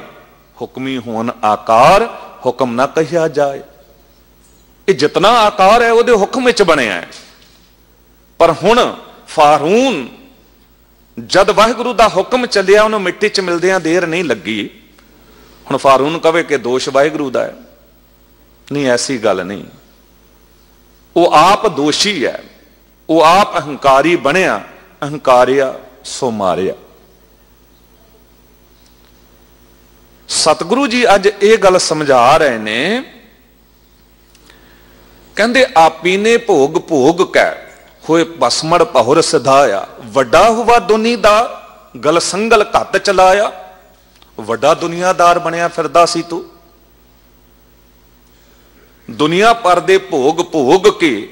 ਹੁਕਮੀ ਹੋਣ ਆਕਾਰ, ਹੁਕਮ ਨਾ ਕਹਿਆ ਜਾਏ। ਇਹ ਜਿਤਨਾ ਆਕਾਰ ਹੈ ਉਹਦੇ ਹੁਕਮ ਵਿੱਚ ਬਣਿਆ ਹੈ। ਪਰ ਹੁਣ ਫਾਰੂਨ ਜਦ ਵਾਹਿਗੁਰੂ ਦਾ ਹੁਕਮ ਚੱਲਿਆ, ਉਹਨੂੰ ਮਿੱਟੀ 'ਚ ਮਿਲਦਿਆਂ ਦੇਰ ਨਹੀਂ ਲੱਗੀ। ਹੁਣ ਫਾਰੂਨ ਕਵੇ ਕਿ ਦੋਸ਼ ਵਾਹਿਗੁਰੂ ਦਾ ਹੈ, ਨਹੀਂ, ਐਸੀ ਗੱਲ ਨਹੀਂ। ਉਹ ਆਪ ਦੋਸ਼ੀ ਹੈ, ਉਹ ਆਪ ਅਹੰਕਾਰੀ ਬਣਿਆ, ਅਹੰਕਾਰਿਆ ਸੋ ਮਾਰਿਆ। ਸਤਿਗੁਰੂ ਜੀ ਅੱਜ ਇਹ ਗੱਲ ਸਮਝਾ ਰਹੇ ਨੇ, ਕਹਿੰਦੇ ਆਪੀ ਨੇ ਭੋਗ ਭੋਗ ਕੈ ਹੋਏ ਭਸਮੜ ਪਹੁਰ ਸਿਧਾਇਆ। ਵੱਡਾ ਹੁਆ ਦੁਨੀ ਦਾ ਗਲ ਸੰਗਲ ਘੱਤ ਚਲਾਇਆ। ਵੱਡਾ ਦੁਨੀਆਦਾਰ ਬਣਿਆ ਫਿਰਦਾ ਸੀ ਤੂੰ, ਦੁਨੀਆ ਭਰ ਦੇ ਭੋਗ ਭੋਗ ਕੇ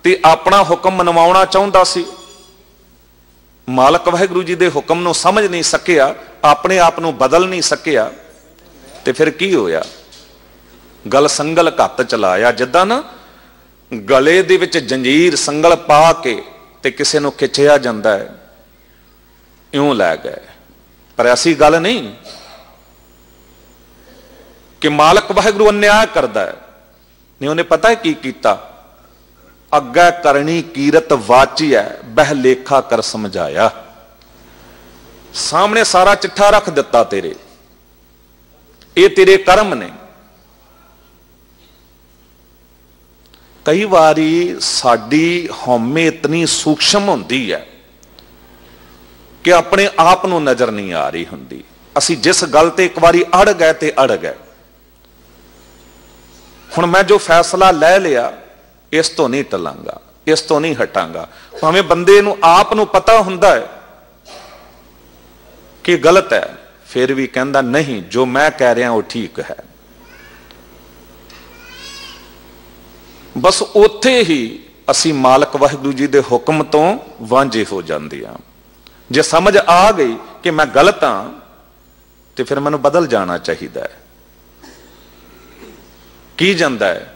ਤੇ ਆਪਣਾ ਹੁਕਮ ਮਨਵਾਉਣਾ ਚਾਹੁੰਦਾ ਸੀ। ਮਾਲਕ ਵਾਹਿਗੁਰੂ ਜੀ ਦੇ ਹੁਕਮ ਨੂੰ ਸਮਝ ਨਹੀਂ ਸਕਿਆ, ਆਪਣੇ ਆਪ ਨੂੰ ਬਦਲ ਨਹੀਂ ਸਕਿਆ। ਤੇ ਫਿਰ ਕੀ ਹੋਇਆ? ਗਲ ਸੰਗਲ ਘੱਤ ਚਲਾਇਆ। ਜਿੱਦਾਂ ਨਾ ਗਲੇ ਦੇ ਵਿੱਚ ਜੰਜੀਰ ਸੰਗਲ ਪਾ ਕੇ ਤੇ ਕਿਸੇ ਨੂੰ ਖਿੱਚਿਆ ਜਾਂਦਾ ਹੈ, ਇਉਂ ਲੈ ਗਏ। ਪਰ ਐਸੀ ਗੱਲ ਨਹੀਂ ਕਿ ਮਾਲਕ ਵਾਹਿਗੁਰੂ ਅਨਿਆਇ ਕਰਦਾ ਹੈ। ਨਹੀਂ, ਉਹਨੇ ਪਤਾ ਕੀ ਕੀਤਾ? ਅੱਗਾ ਕਰਨੀ ਕੀਰਤ ਵਾਚੀਐ, ਬਹਿ ਲੇਖਾ ਕਰ ਸਮਝਾਇਆ। ਸਾਹਮਣੇ ਸਾਰਾ ਚਿੱਠਾ ਰੱਖ ਦਿੱਤਾ ਤੇਰੇ, ਇਹ ਤੇਰੇ ਕਰਮ ਨੇ। ਕਈ ਵਾਰੀ ਸਾਡੀ ਹਉਮੈ ਇਤਨੀ ਸੂਖਸ਼ਮ ਹੁੰਦੀ ਹੈ ਕਿ ਆਪਣੇ ਆਪ ਨੂੰ ਨਜ਼ਰ ਨਹੀਂ ਆ ਰਹੀ ਹੁੰਦੀ। ਅਸੀਂ ਜਿਸ ਗੱਲ ਤੇ ਇੱਕ ਵਾਰੀ ਅੜ ਗਏ ਤੇ ਅੜ ਗਏ। ਹੁਣ ਮੈਂ ਜੋ ਫੈਸਲਾ ਲੈ ਲਿਆ, ਇਸ ਤੋਂ ਨਹੀਂ ਟਲਾਂਗਾ, ਇਸ ਤੋਂ ਨਹੀਂ ਹਟਾਂਗਾ। ਭਾਵੇਂ ਬੰਦੇ ਨੂੰ ਆਪ ਨੂੰ ਪਤਾ ਹੁੰਦਾ ਹੈ ਕਿ ਗਲਤ ਹੈ, ਫਿਰ ਵੀ ਕਹਿੰਦਾ ਨਹੀਂ, ਜੋ ਮੈਂ ਕਹਿ ਰਿਹਾ ਉਹ ਠੀਕ ਹੈ। ਬਸ ਉੱਥੇ ਹੀ ਅਸੀਂ ਮਾਲਕ ਵਾਹਿਗੁਰੂ ਜੀ ਦੇ ਹੁਕਮ ਤੋਂ ਵਾਂਝੇ ਹੋ ਜਾਂਦੇ ਹਾਂ। ਜੇ ਸਮਝ ਆ ਗਈ ਕਿ ਮੈਂ ਗਲਤ ਹਾਂ ਤੇ ਫਿਰ ਮੈਨੂੰ ਬਦਲ ਜਾਣਾ ਚਾਹੀਦਾ ਹੈ। ਕੀ ਜਾਂਦਾ ਹੈ?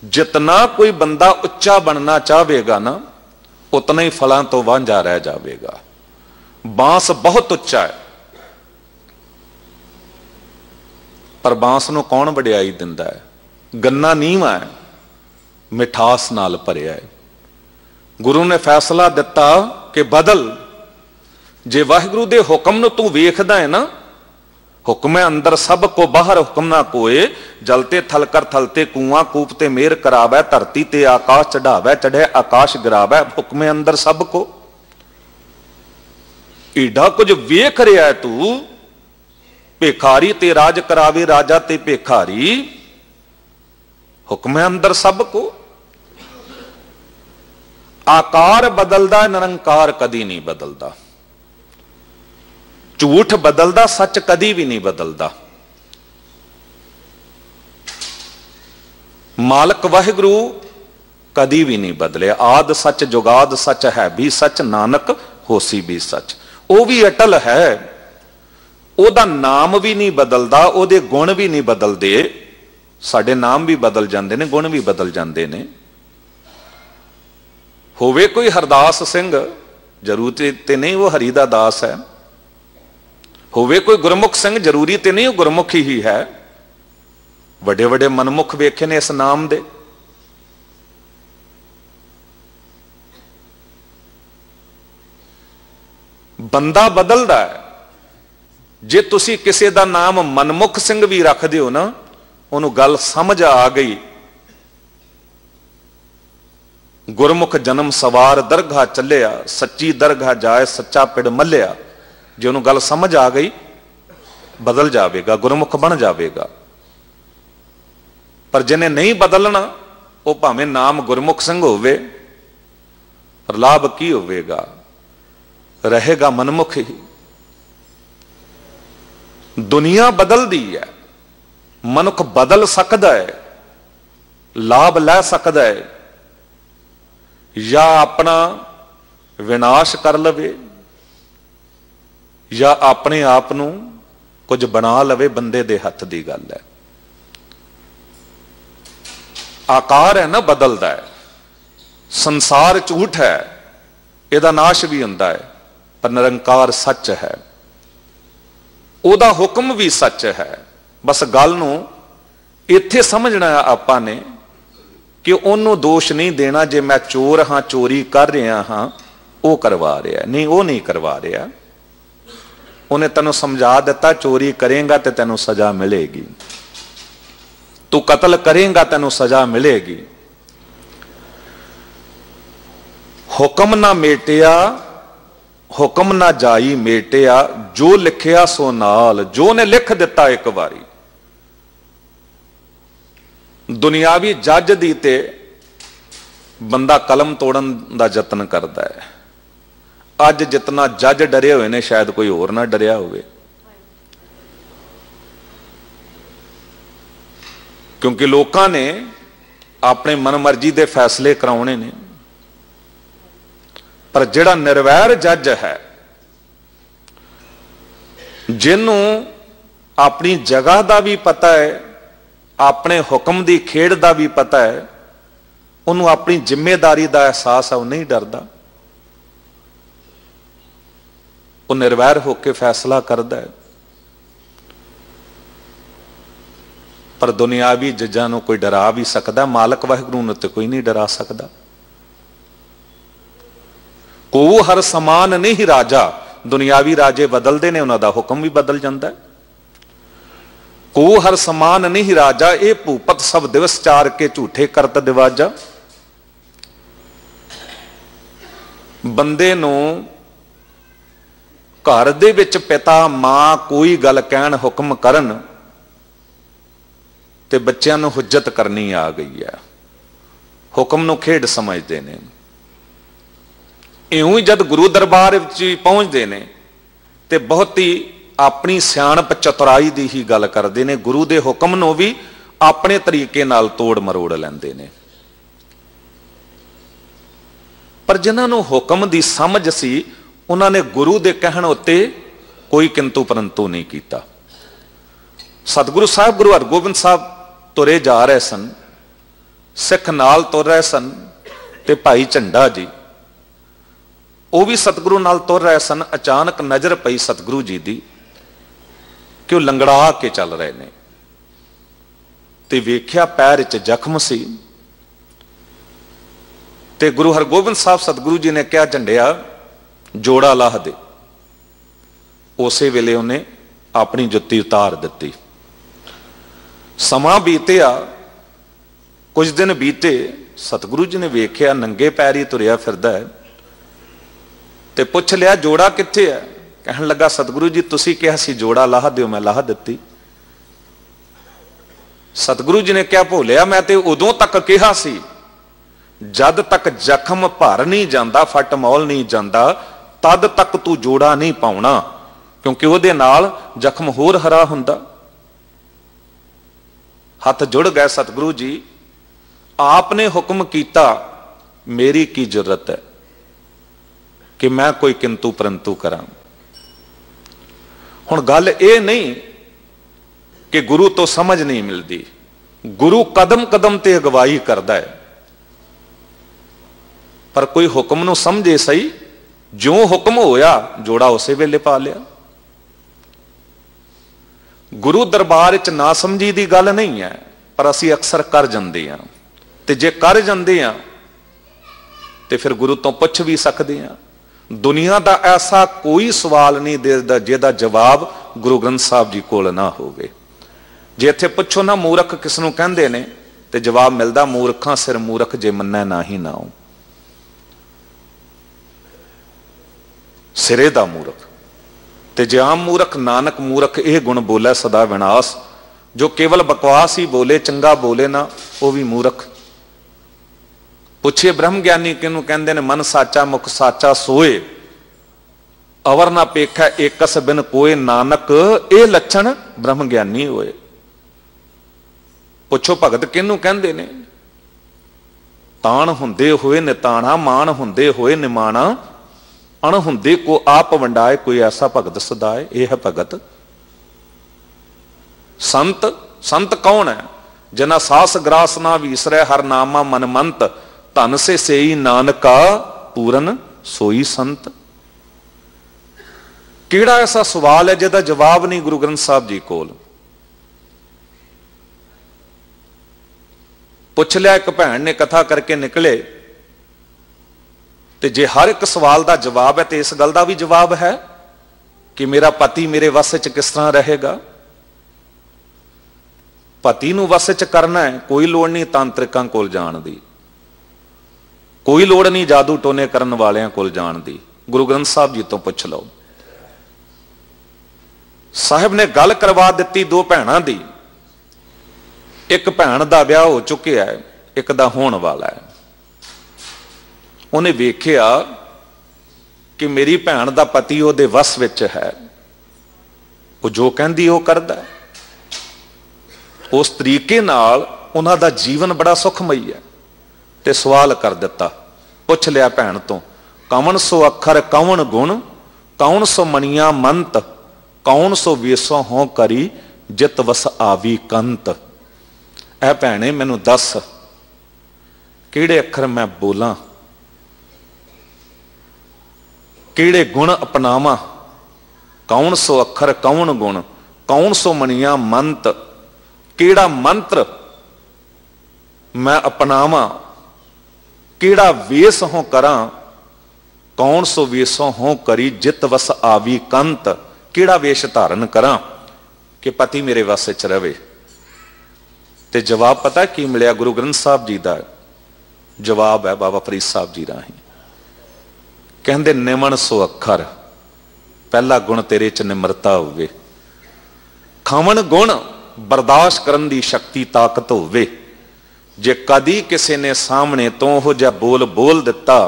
जितना कोई बंदा उच्चा बनना चाहेगा ना, उतना ही फलों तो वांझा रह जाएगा। बांस बहुत उच्चा है, पर बांस नूं कौन वडियाई दिंदा है? गन्ना नीवा है, मिठास नाल भरिया है। गुरु ने फैसला दिता कि बदल, जे वाहिगुरु दे हुक्म नूं तू वेखदा है ना, हुक्म है अंदर सब को बाहर हुक्म ना कोए, जलते थल कर थलते कुआं कूपते मेर करावै, धरती ते आकाश चढ़ावै चढ़े आकाश गिरावै, हुक्म है अंदर सब को। ईडा कुछ वेख रहा है तू, भिखारी ते राज करावे राजा ते भिखारी, हुक्म है अंदर सब को। आकार बदलदा, निरंकार कदी नहीं बदलदा। झूठ बदलदा, सच कदी भी नहीं बदलदा। मालक वाहिगुरु कदी भी नहीं बदले। आद सच जुगाद सच है भी सच, नानक होसी भी सच। वो भी अटल है, ओदा नाम भी नहीं बदलदा, ओदे गुण भी नहीं बदलदे। साडे नाम भी बदल जाते ने, गुण भी बदल जाते ने। होवे कोई हरदास सिंह, जरूरी ते नहीं वो हरि दा दास है। होवे कोई गुरमुख सिंह, जरूरी ते नहीं वो गुरमुख ही है। वड्डे वड्डे मनमुख वेखे ने इस नाम दे। बंदा बदलदा है। जे तुसी किसी दा नाम मनमुख सिंह भी रख दिओ ना, उन्होंने गल समझ आ गई। गुरमुख जन्म सवार दरगाह चलिया, सच्ची दरगाह जाए सच्चा पिड़ मलिया। जे उन्होंने गल समझ आ गई, बदल जाएगा, गुरमुख बन जाएगा। पर जिन्हें नहीं बदलना, वो भावें नाम गुरमुख सिंह होवे, पर लाभ की होवेगा? रहेगा मनमुख ही। दुनिया बदल दी है, मनुख बदल सकता है, लाभ लै सकता है, या अपना विनाश कर लवे, या अपने आप नूं कुछ बना लवे। बंदे दे हथ दी गल है। आकार है ना बदलदा है। संसार झूठ है, इहदा नाश भी हुंदा है, पर निरंकार सच है। ओदा हुक्म भी सच है। बस गल नूं इत्थे समझना आपां ने कि ओनू दोष नहीं देना जे मैं चोर हाँ, चोरी कर रहा हाँ, वो करवा रहा नहीं, वो नहीं करवा रहा। उन्हें तेनों समझा दिता, चोरी करेगा तो तेनों सजा मिलेगी, तू कत्ल करेगा तेनों सजा मिलेगी। हुक्म ना मेटिया, हुक्म ना जाई मेटिया, जो लिखिया सो नाल। जो ने लिख दिता एक बारी। दुनियावी जज दी ते बंदा कलम तोड़न दा यतन करता है। अज जितना जज डरे हुए ने, शायद कोई होर ना डरिया होवे, क्योंकि लोकां ने अपने मन मर्जी दे फैसले कराने ने। पर जिहड़ा निर्वैर जज है, जिन्हों अपनी जगह का भी पता है, अपने हुक्म की खेड का भी पता है, उन्होंने अपनी जिम्मेदारी का एहसास है, वो नहीं डरता। वो निर्वैर होकर फैसला करता है। पर दुनियावी जजां नूं कोई डरा भी सकता, मालक वाहिगुरू नूं ते कोई नहीं डरा सकता। को हर समान नहीं राजा। दुनियावी राजे बदलते ने, उन्हों का हुक्म भी बदल जाता है। को हर समान नहीं राजा, ये भूपत सब दिवस चार के झूठे करत दिवाजा। बंदे नूं घर दे विच पिता मां कोई गल कहण हुक्म करन ते बच्चों नूं हुज्जत करनी आ गई है। हुक्म नूं खेड समझते हैं। इउं ही जद गुरु दरबार पहुंचते हैं तो बहुत ही अपनी सियाणप चतुराई की ही गल करते हैं। गुरु के हुक्म नूं भी अपने तरीके नाल तोड़ मरोड़ लेंदे ने। पर जिन्होंने हुक्म की समझ सी, उन्होंने गुरु के कहण उत्ते कोई किंतु परंतु नहीं किया। सतगुरु साहब गुरु हरगोबिंद साहब तुरे जा रहे सन, सिख नाल तुर रहे सन ते भाई झंडा जी वो भी सतगुरु नाल तुर रहे सन। अचानक नजर पई सतगुरु जी दी कि वह लंगड़ा के चल रहे ने ते वेख्या पैर च जख्म सी ते गुरु हरगोबिंद साहब सतगुरु जी ने कहा झंडिया जोड़ा लाह दे। उसे वेले उन्हें अपनी जुत्ती उतार दी। समा बीतिया, कुछ दिन बीते, सतगुरु जी ने वेख्या नंगे पैर ही तुरिया फिरदा है ते पुछ लिया जोड़ा कित्थे है। कहन लगा सतगुरु जी तुसी कहा सी जोड़ा लाह दिओ, मैं लाह दित्ती। सतगुरु जी ने क्या भोलिया मैं ते उदों तक कहा सी जद तक जख्म भर नहीं जाता, फट मौल नहीं जाता, तद तक तू जोड़ा नहीं पाउना, क्योंकि उहदे नाल जख्म होर हरा हुंदा। हथ जुड़ गए सतगुरु जी, आपने हुक्म किया, मेरी की जरूरत है कि मैं कोई किंतु परंतु करा। हुण गल ये नहीं कि गुरु तो समझ नहीं मिलती, गुरु कदम कदम ते अगवाई करता है, पर कोई हुक्म नूं समझे सही। जो हुक्म होया जोड़ा उसे वेले पा लिया। गुरु दरबार च ना समझी दी गल नहीं है, पर असी अक्सर कर जाते हैं, ते जे कर जाते हैं ते फिर गुरु तो पुछ भी सकते हैं। दुनिया का ऐसा कोई सवाल नहीं देता जिहदा जवाब गुरु ग्रंथ साहब जी कोल ना होवे। जे इत्थे पुछो ना मूर्ख किसनूं कहंदे ने ते जवाब मिलता मूर्खां सिर मूर्ख जे मन्नै ना ही नाओ। सिरे दा मूर्ख ते जे आम मूर्ख नानक मूर्ख यह गुण बोले सदा विनाश, जो केवल बकवास ही बोले चंगा बोले ना वो भी मूर्ख। पुछे ब्रह्म ज्ञानी किनू कहंदे ने मन साचा मुख साचा सोए, अवर ना पेखा एकस बिन कोए, नानक ये लक्षण ब्रह्म ज्ञानी होए। पुछो भगत किनू कहंदे ने, ताण हुंदे होए निताणा, मान हुंदे होए निमाणा, अण हुंदे को आप वंडाए, कोई ऐसा भगत सदाए। यह है भगत। संत, संत कौन है? जना सास ग्रास ना विसरै, हर नामा मन मंत, धन से सेई नानका पूरन सोई संत। किहड़ा ऐसा सवाल है जिहदा जवाब नहीं गुरु ग्रंथ साहब जी कोल? पुछ लिया, एक भैन ने कथा करके निकले, ते जे हर एक सवाल का जवाब है तो इस गल का भी जवाब है कि मेरा पति मेरे वस च किस तरह रहेगा। पति नूं वस च करना है, कोई लोड़ नहीं तांत्रिकां कोल जाण दी, कोई लोड़ नहीं जादू टोने करन वालियां कोल जाण दी। गुरु ग्रंथ साहब जी तो पुछ लो। साहिब ने गल करवा दी दो भैणां दी। एक भैण दा विआह हो चुकिया है, एक दा होण वाला है। उन्हें वेख्या कि मेरी भैण दा पति उहदे वस विच है, वो जो कहंदी वो करदा है, उस तरीके नाल उन्हां दा जीवन बड़ा सुखमई है। ते सवाल कर दिता, पुछ लिया भैण तो, कौन सो अखर कौन गुण, कौन सो मणिया मंत, कौन सो वेसो हों करी, जित वस आवी कंत। ऐ भैणे मैनू दस किहड़े अखर मैं बोलां, किहड़े गुण अपनावा, कौन सो अखर कौन गुण, कौन सो मणिया मंत, किहड़ा मंत्र मैं अपनावा, किहड़ा वेस हों करा, कौन सो वेसों हों करी, जित वस आवी कंत। किहड़ा वेश धारण करा कि पति मेरे वस च रहे। ते जवाब पता की मिलिया? गुरु ग्रंथ साहब जी का जवाब है बाबा फरीद साहब जी राही। कहंदे निमन सो अखर, पहला गुण तेरे च निमरता होवे। खावन गुण बर्दाश्त करन दी शक्ति ताकत होवे। जे कदी किसी ने सामने तो हो जा बोल बोल दिता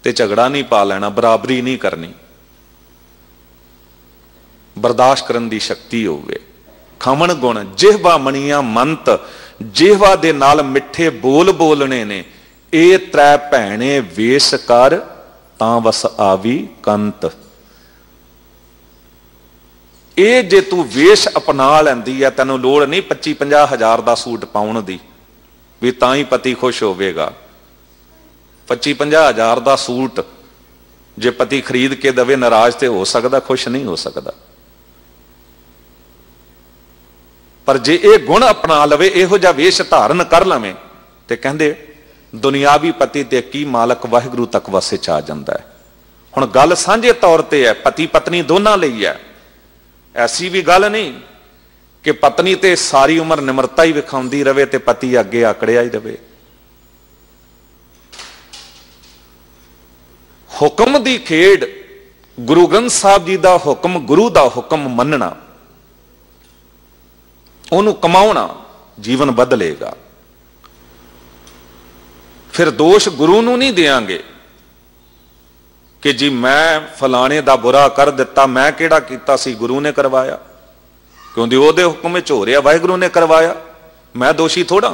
ते झगड़ा नहीं पा लेना, बराबरी नहीं करनी, बर्दाश्त करन दी शक्ति होवे। खावन गुण जिहवा मणिया मंत, जिहवा दे नाल मिठे बोल बोलने ने। ए त्रै भैणे वेश कर, तां वस आवी कंत। ये जे तू वेश अपना लैंदी है, तेनों लोड़ नहीं 25-50 हज़ार का सूट पाउण दी, भी तां ही पति खुश होवेगा। 25-50 हज़ार का सूट जे पति खरीद के दवे नाराज तो हो सकता, खुश नहीं हो सकता। पर जे ये गुण अपना लवे, इहो जिहा वेश धारण कर लवे, तो कहते दुनियावी पति ते की मालक वाहिगुरू तक वसे च आ जाता है। हुण गल सांझे तौर पर है, पति पत्नी दोनों लई है। ऐसी भी गल नहीं कि पत्नी ते सारी उम्र निमरता ही विखाउंदी रहे ते पति अगे आकड़िया ही रहे। हुक्म दी खेड, गुरु ग्रंथ साहब जी दा हुक्म, गुरु दा हुक्म मनना, उन्होंने कमाउणा, जीवन बदलेगा। फिर दोष गुरु नूं नहीं देंगे कि जी मैं फलाने दा बुरा कर दिता, मैं केड़ा कीता सी, गुरु ने करवाया, क्योंकि ओहदे हुक्म विच हो रहा, वाहिगुरू ने करवाया, मैं दोषी थोड़ा।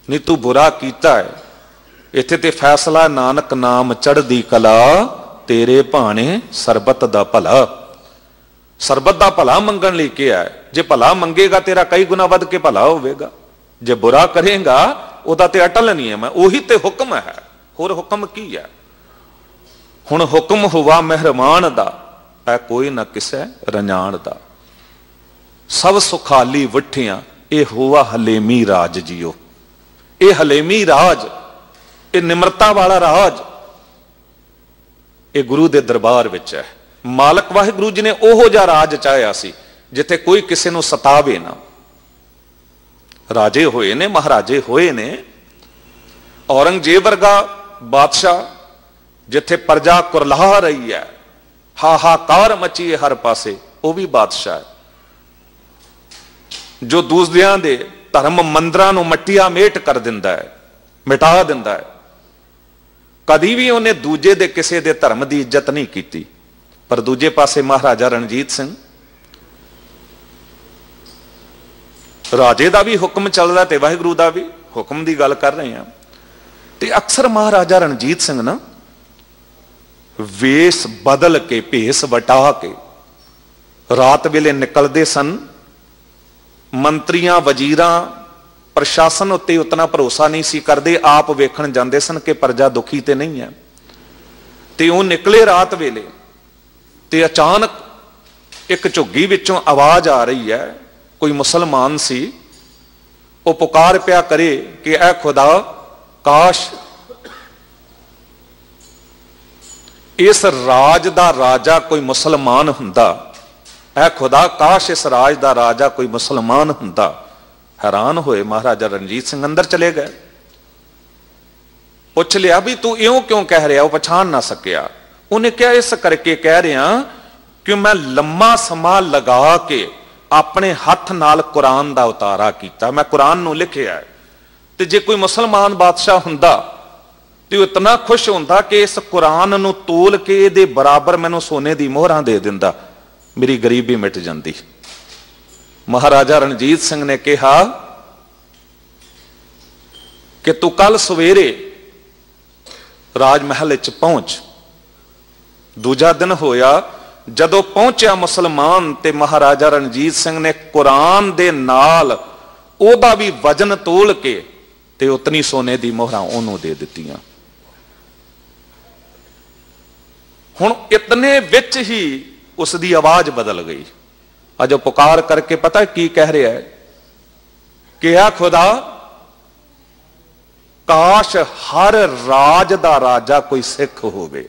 नहीं, तू बुरा कीता है। इत्थे ते फैसला नानक नाम चढ़दी कला, तेरे भाने सरबत दा भला। सरबत दा भला मंगण लई किहा है। जे भला मंगेगा तेरा कई गुना वध के भला होवेगा, जे बुरा करेगा ओदा ते अटल नहीं है। मैं ओही ते हुक्म है, होर हुक्म की है। हुण हुक्म हुआ मेहरमान दा, ऐ कोई ना किसे रंजान दा। सब सुखाली वठियां, ये हुआ हलेमी राज जियो। ये हलेमी राज, ये निमरता वाला राज, ये गुरु दे दरबार विच है। मालक वाहिगुरू जी ने ओहो जिहा राज चाहया सी जिथे कोई किसी नूं सतावे ना। राजे होए ने, महाराजे होए ने। औरंगजेब वर्गा बादशाह जिथे प्रजा कुरलाह रही है, हाहाकार मची है हर पासे, वह भी बादशाह है। जो दूसरियां दे धर्म मंदिरां नूं मट्टिया मेट कर दिंदा है, मिटा दिंदा है। कदी भी उन्हें दूजे दे किसी दे धर्म की इज्जत नहीं की। पर दूजे पासे महाराजा रणजीत सिंह, राजे का भी हुक्म चलदा ते वाहिगुरू का भी हुक्म की गल कर रहे हैं। ते अक्सर महाराजा रणजीत सिंह ना वेश बदल के, भेस वटा के रात वेले निकलते सन। मंत्रियां, वजीरां, प्रशासन उत्ते उतना भरोसा नहीं सी करते। आप वेखण जांदे सन कि प्रजा दुखी ते नहीं है। ते वो निकले रात वेले, ते अचानक एक झुग्गी विचों आवाज आ रही है। कोई मुसलमान सी, वो पुकार पिया करे कि ऐ खुदा, काश इस राज दा राजा कोई मुसलमान हुंदा। ऐ खुदा, काश इस राज दा राजा कोई मुसलमान हुंदा। हैरान होए महाराजा रणजीत सिंह अंदर चले गए। पुछ लिया भी तू इयों क्यों कह रहा? वो पछाण ना सकिया। उन्हें क्या इस करके कह रहा कि मैं लंबा समा लगा के अपने हथ नाल कुरान दा उतारा किया। मैं कुरान नूं लिखिया है। ते जे कोई मुसलमान बादशाह हुंदा तो इतना खुश होंदा कि इस कुरान नूं तोल के इहदे बराबर मैनूं सोने दी मोहरां दे दिंदा, मेरी गरीबी मिट जांदी। महाराजा रणजीत सिंह ने कहा कि तू कल सवेरे राजमहल च पहुंच। दूजा दिन होया, जदों पहुंचा मुसलमान ते महाराजा रणजीत सिंह ने कुरान दे नाल ओदा भी वजन तोल के ते उतनी सोने दी मोहरां ओनू दे दित्तियां। हुण इतने विच ही उसकी आवाज बदल गई। अज पुकार करके पता की कह रहा है कि आ खुदा, काश हर राज दा राजा कोई सिख होवे।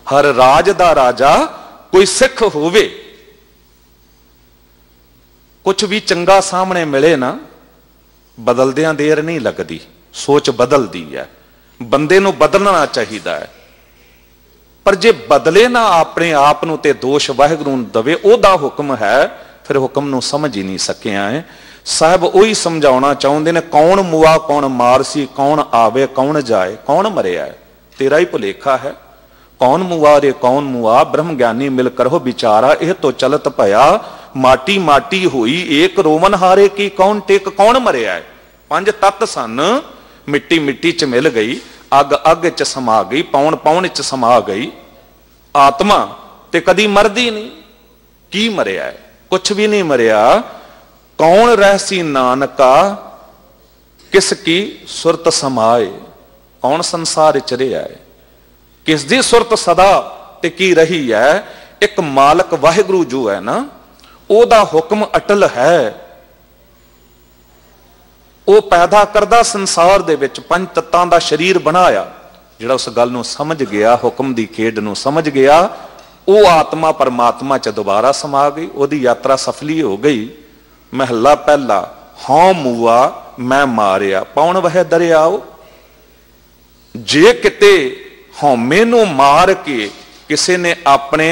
हर राज दा राजा कोई सिख होवे। कुछ भी चंगा सामने मिले ना, बदलदियां देर नहीं लगती, सोच बदलती है। बंदे नूं बदलना चाहिए है। पर जे बदले ना अपने आप नूं ते दोष वाहिगुरू नूं दवे, ओदा हुक्म है, फिर हुक्म नूं समझ ही नहीं सकिया है। साहब वही समझाउणा चाहुंदे ने, कौन मुआ कौन मारसी, कौन आवे कौन जाए, कौन मरिया है, तेरा ही भुलेखा है। कौन मुआ रे कौन मुआ, ब्रह्म ज्ञानी मिल करहो विचारा, यह तो चलत भया माटी माटी हुई, एक रोमन हारे की कौन टेक, कौन मरिया है। पंज तत्त सन, मिट्टी मिट्टी च मिल गई, अग अग च समा गई, पौन पौन च समा गई। आत्मा ते कदी मरदी नहीं। की मरिया है? कुछ भी नहीं मरिया। कौन रहसी नानका किसकी सुरत समाए। कौन संसार च रहा है, किसदी सुरत सदा टिकी रही है। एक मालक वाहिगुरु जो है ना, ओदा हुक्म अटल है। वो पैदा करदा संसार दे विच पंज तत्तां दा शरीर बनाया। जिहड़ा उस गल नूं समझ गया, हुक्म दी खेड नूं समझ गया, वो आत्मा परमात्मा च दोबारा समा गई, ओदी यात्रा सफली हो गई। महला पहला, हौं मूआ मैं मारिया पौण वह दरियाओ। जे किते हौमे नूं मार के किसी ने अपने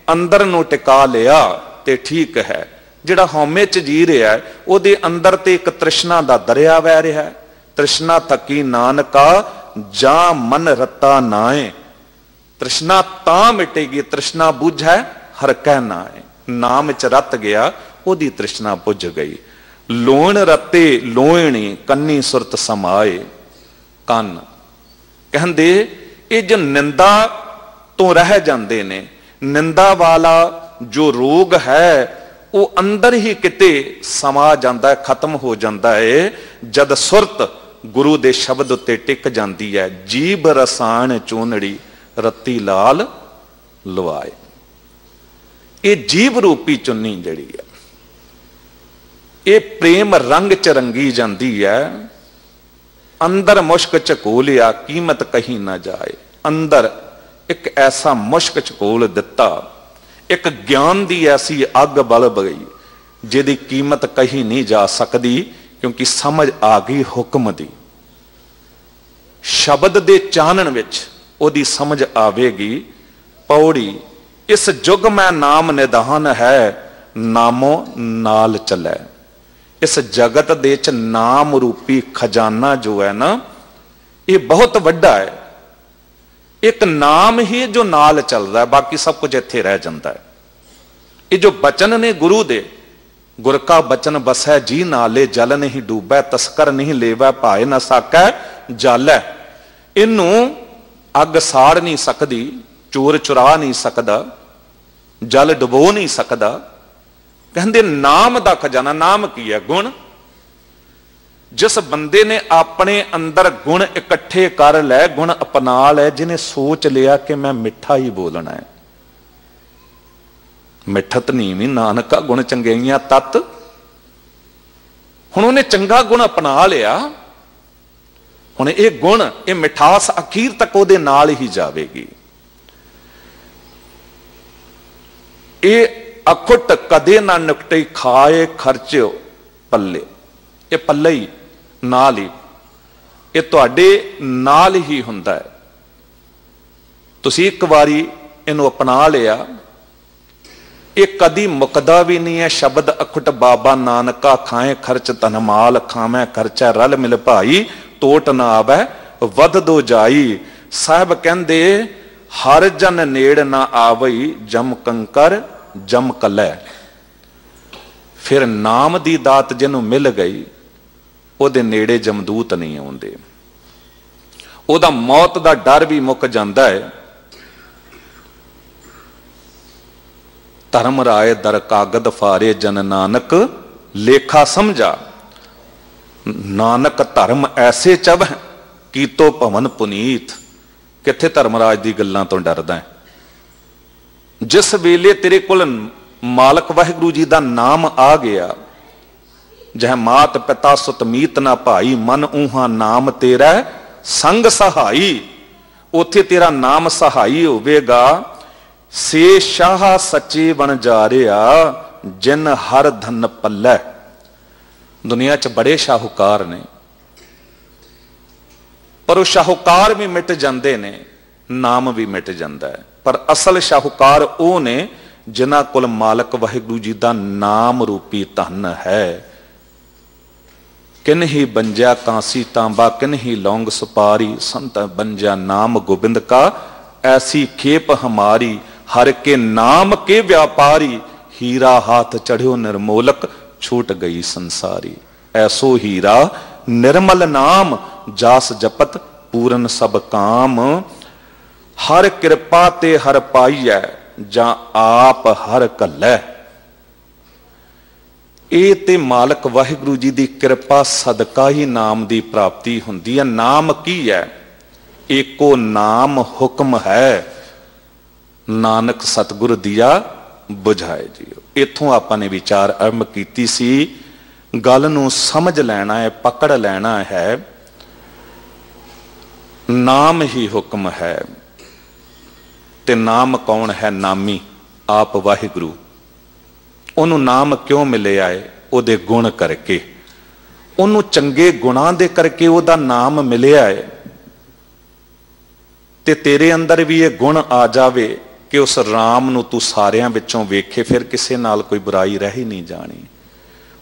अंदर नूं टिका लिया ते ठीक है। जिहड़ा हौमे च जी रहा है, ਉਹਦੇ अंदर ते एक तृष्णा दा दरिया वह रहा है। तृष्णा थकी नानका जा मन रता नाए। तृष्णा तां मिटेगी, तृष्णा बुझै हर कह नाए। नाम च रत गया, ਉਹਦੀ तृष्णा बुझ गई। लोण रते लोहणी कन्नी सुरत समाए। ਕੰਨ कहंदे ये जो निंदा तो रह जाते ने, निंदा वाला जो रोग है वो अंदर ही किते समा जाता है, खत्म हो जाता है। जद सुरत गुरु दे शब्द उत्ते टिक जाती है। जीभ रसाण चूनड़ी रत्ती लाल लवाए। ये जीव रूपी चुन्नी जड़ी है, ये प्रेम रंग च रंगी जाती है। अंदर मुश्क झकोलिया कीमत कहीं ना जाए। अंदर एक ऐसा मुश्क झकोल दिता, एक ज्ञान की ऐसी अग बल गई जिहदी कीमत कहीं नहीं जा सकती, क्योंकि समझ आ गई हुक्म दी। शब्द दे चानण विच ओदी समझ आवेगी। पौड़ी इस जुग में नाम निधान है, नामो नाल चलै। इस जगत दे च नाम रूपी खजाना जो है ना, ये बहुत वड्डा है। एक नाम ही जो नाल चल रहा है, बाकी सब कुछ इत्थे रह जाता है। ये जो बचन ने गुरु दे, गुर का बचन बसै जी नाले, जल नहीं डूबै तस्कर नहीं लेवै भाए न साकै जालै। इनू अग साड़ नहीं सकती, चोर चुरा नहीं सकता, जल डुबो नहीं सकता। कहते नाम दा खजाना, नाम की है? गुण। जिस बंदे ने अपने अंदर गुण इकट्ठे कर लै, गुण अपना लै, जिन्हें सोच लिया कि मैं मिठा ही बोलना है। मिठत नीवी नानका गुण चंगियां तत्। हुण उन्हें चंगा गुण अपना लिया। हुण ये गुण, ये मिठास अखीर तक उहदे नाल ही जावेगी। ये अखुट कदे ना नुकटे खाए खर्चो पल्ले। ये पल्ले ही नाल ही, ये तुहाडे नाल ही हुंदा है। तुसीं एक बारी इनू अपना लिया, ये कदी मुकदा भी नहीं है। शब्द अखुट बाबा नानका खाए खर्च तन माल, खावे खर्चा रल मिल भाई, टोट ना आवे वध दो जाई। साहब कहंदे हर जन नेड़ ना आवई, जम कंकर जम कलै। फिर नाम दी दात जिन्हों मिल गई, ਉਹਦੇ नेड़े जमदूत नहीं आउंदे। ਉਹਦਾ मौत का डर भी मुक जाता है। धर्म राय दर कागद फारे जन नानक लेखा समझा। नानक धर्म ऐसे चव की तो भवन पुनीत। किथे धर्मराज की गल्लां तो डरदा है? जिस वेले तेरे कोल मालक वाहिगुरु जी का नाम आ गया, जह मात पिता सुत मीत ना भाई, मन ऊहा नाम तेरा संग सहाई। उथे तेरा नाम सहाई होवेगा। से शाह सच्चे बन जा रहा, जिन हर धन पल्लै। दुनिया च बड़े शाहूकार ने, पर वो शाहूकार भी मिट जाते ने, नाम भी मिट जाता है। पर असल शाहूकार वो ने जिन्हां कोल मालक वाहिगुरु जी का नाम रूपी धन है। किन ही बंजा कांसी तांबा, किन ही लौंग सुपारी, संत बंजा नाम गोबिंद का, ऐसी खेप हमारी हर के नाम के व्यापारी। हीरा हाथ चढ़ियो निर्मोलक, छूट गई संसारी। ऐसो हीरा निर्मल नाम, जास जपत पूरन सब काम। हर कृपा ते हर पाईऐ, जा आप हर कल्लै। ਇਹ ਤੇ ਮਾਲਕ ਵਾਹਿਗੁਰੂ जी की कृपा सदका ही नाम की प्राप्ति हुंदी है। नाम की है? एको नाम हुक्म है, नानक सतगुर दिया बुझाए जियो। इथों आपां ने विचार आरंभ कीती सी। गल नूं समझ लेना है, पकड़ लेना है। नाम ही हुक्म है। ते नाम कौन है? नामी आप वाहिगुरू। उन्हों नाम क्यों मिले आए? उहदे गुण करके, उन्हों चंगे गुणां दे करके उहदा नाम मिले आए। ते तेरे अंदर भी ये गुण आ जावे कि उस राम नूं तू सारियां विचों वेखे, फिर किसी नाल कोई बुराई रह ही नहीं जानी।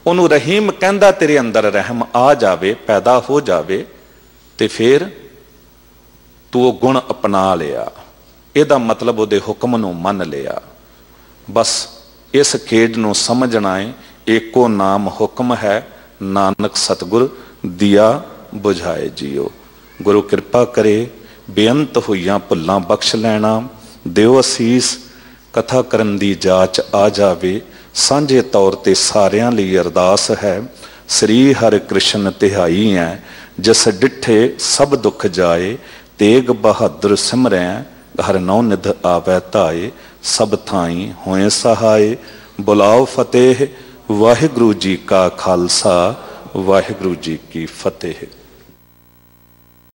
उन्हों रहीम कहंदा तेरे अंदर रहम आ जावे, पैदा हो जावे, ते फिर तू वो गुण अपना लिया। ਇਹਦਾ मतलब ਉਹਦੇ हुक्म ਨੂੰ ਮੰਨ लिया। बस इस खेड ਨੂੰ समझना है। एको नाम हुक्म है, नानक सतगुर दिया बुझाए जियो। गुरु कृपा करे, बेअंत होइयां भुल्लां बख्श लैना, दिओ असीस, कथा करन दी जाच आ जावे। सांझे तौर ते सारियां लई अरदास है। श्री हरि कृष्ण तिहाई है, जिस डिठे सब दुख जाए। तेग बहादुर सिमरै, हर नौ निध आवै धाए। सब थाई होए सहाय, बुलाओ फतेह। वाहिगुरू जी का खालसा, वाहिगुरू जी की फतेह।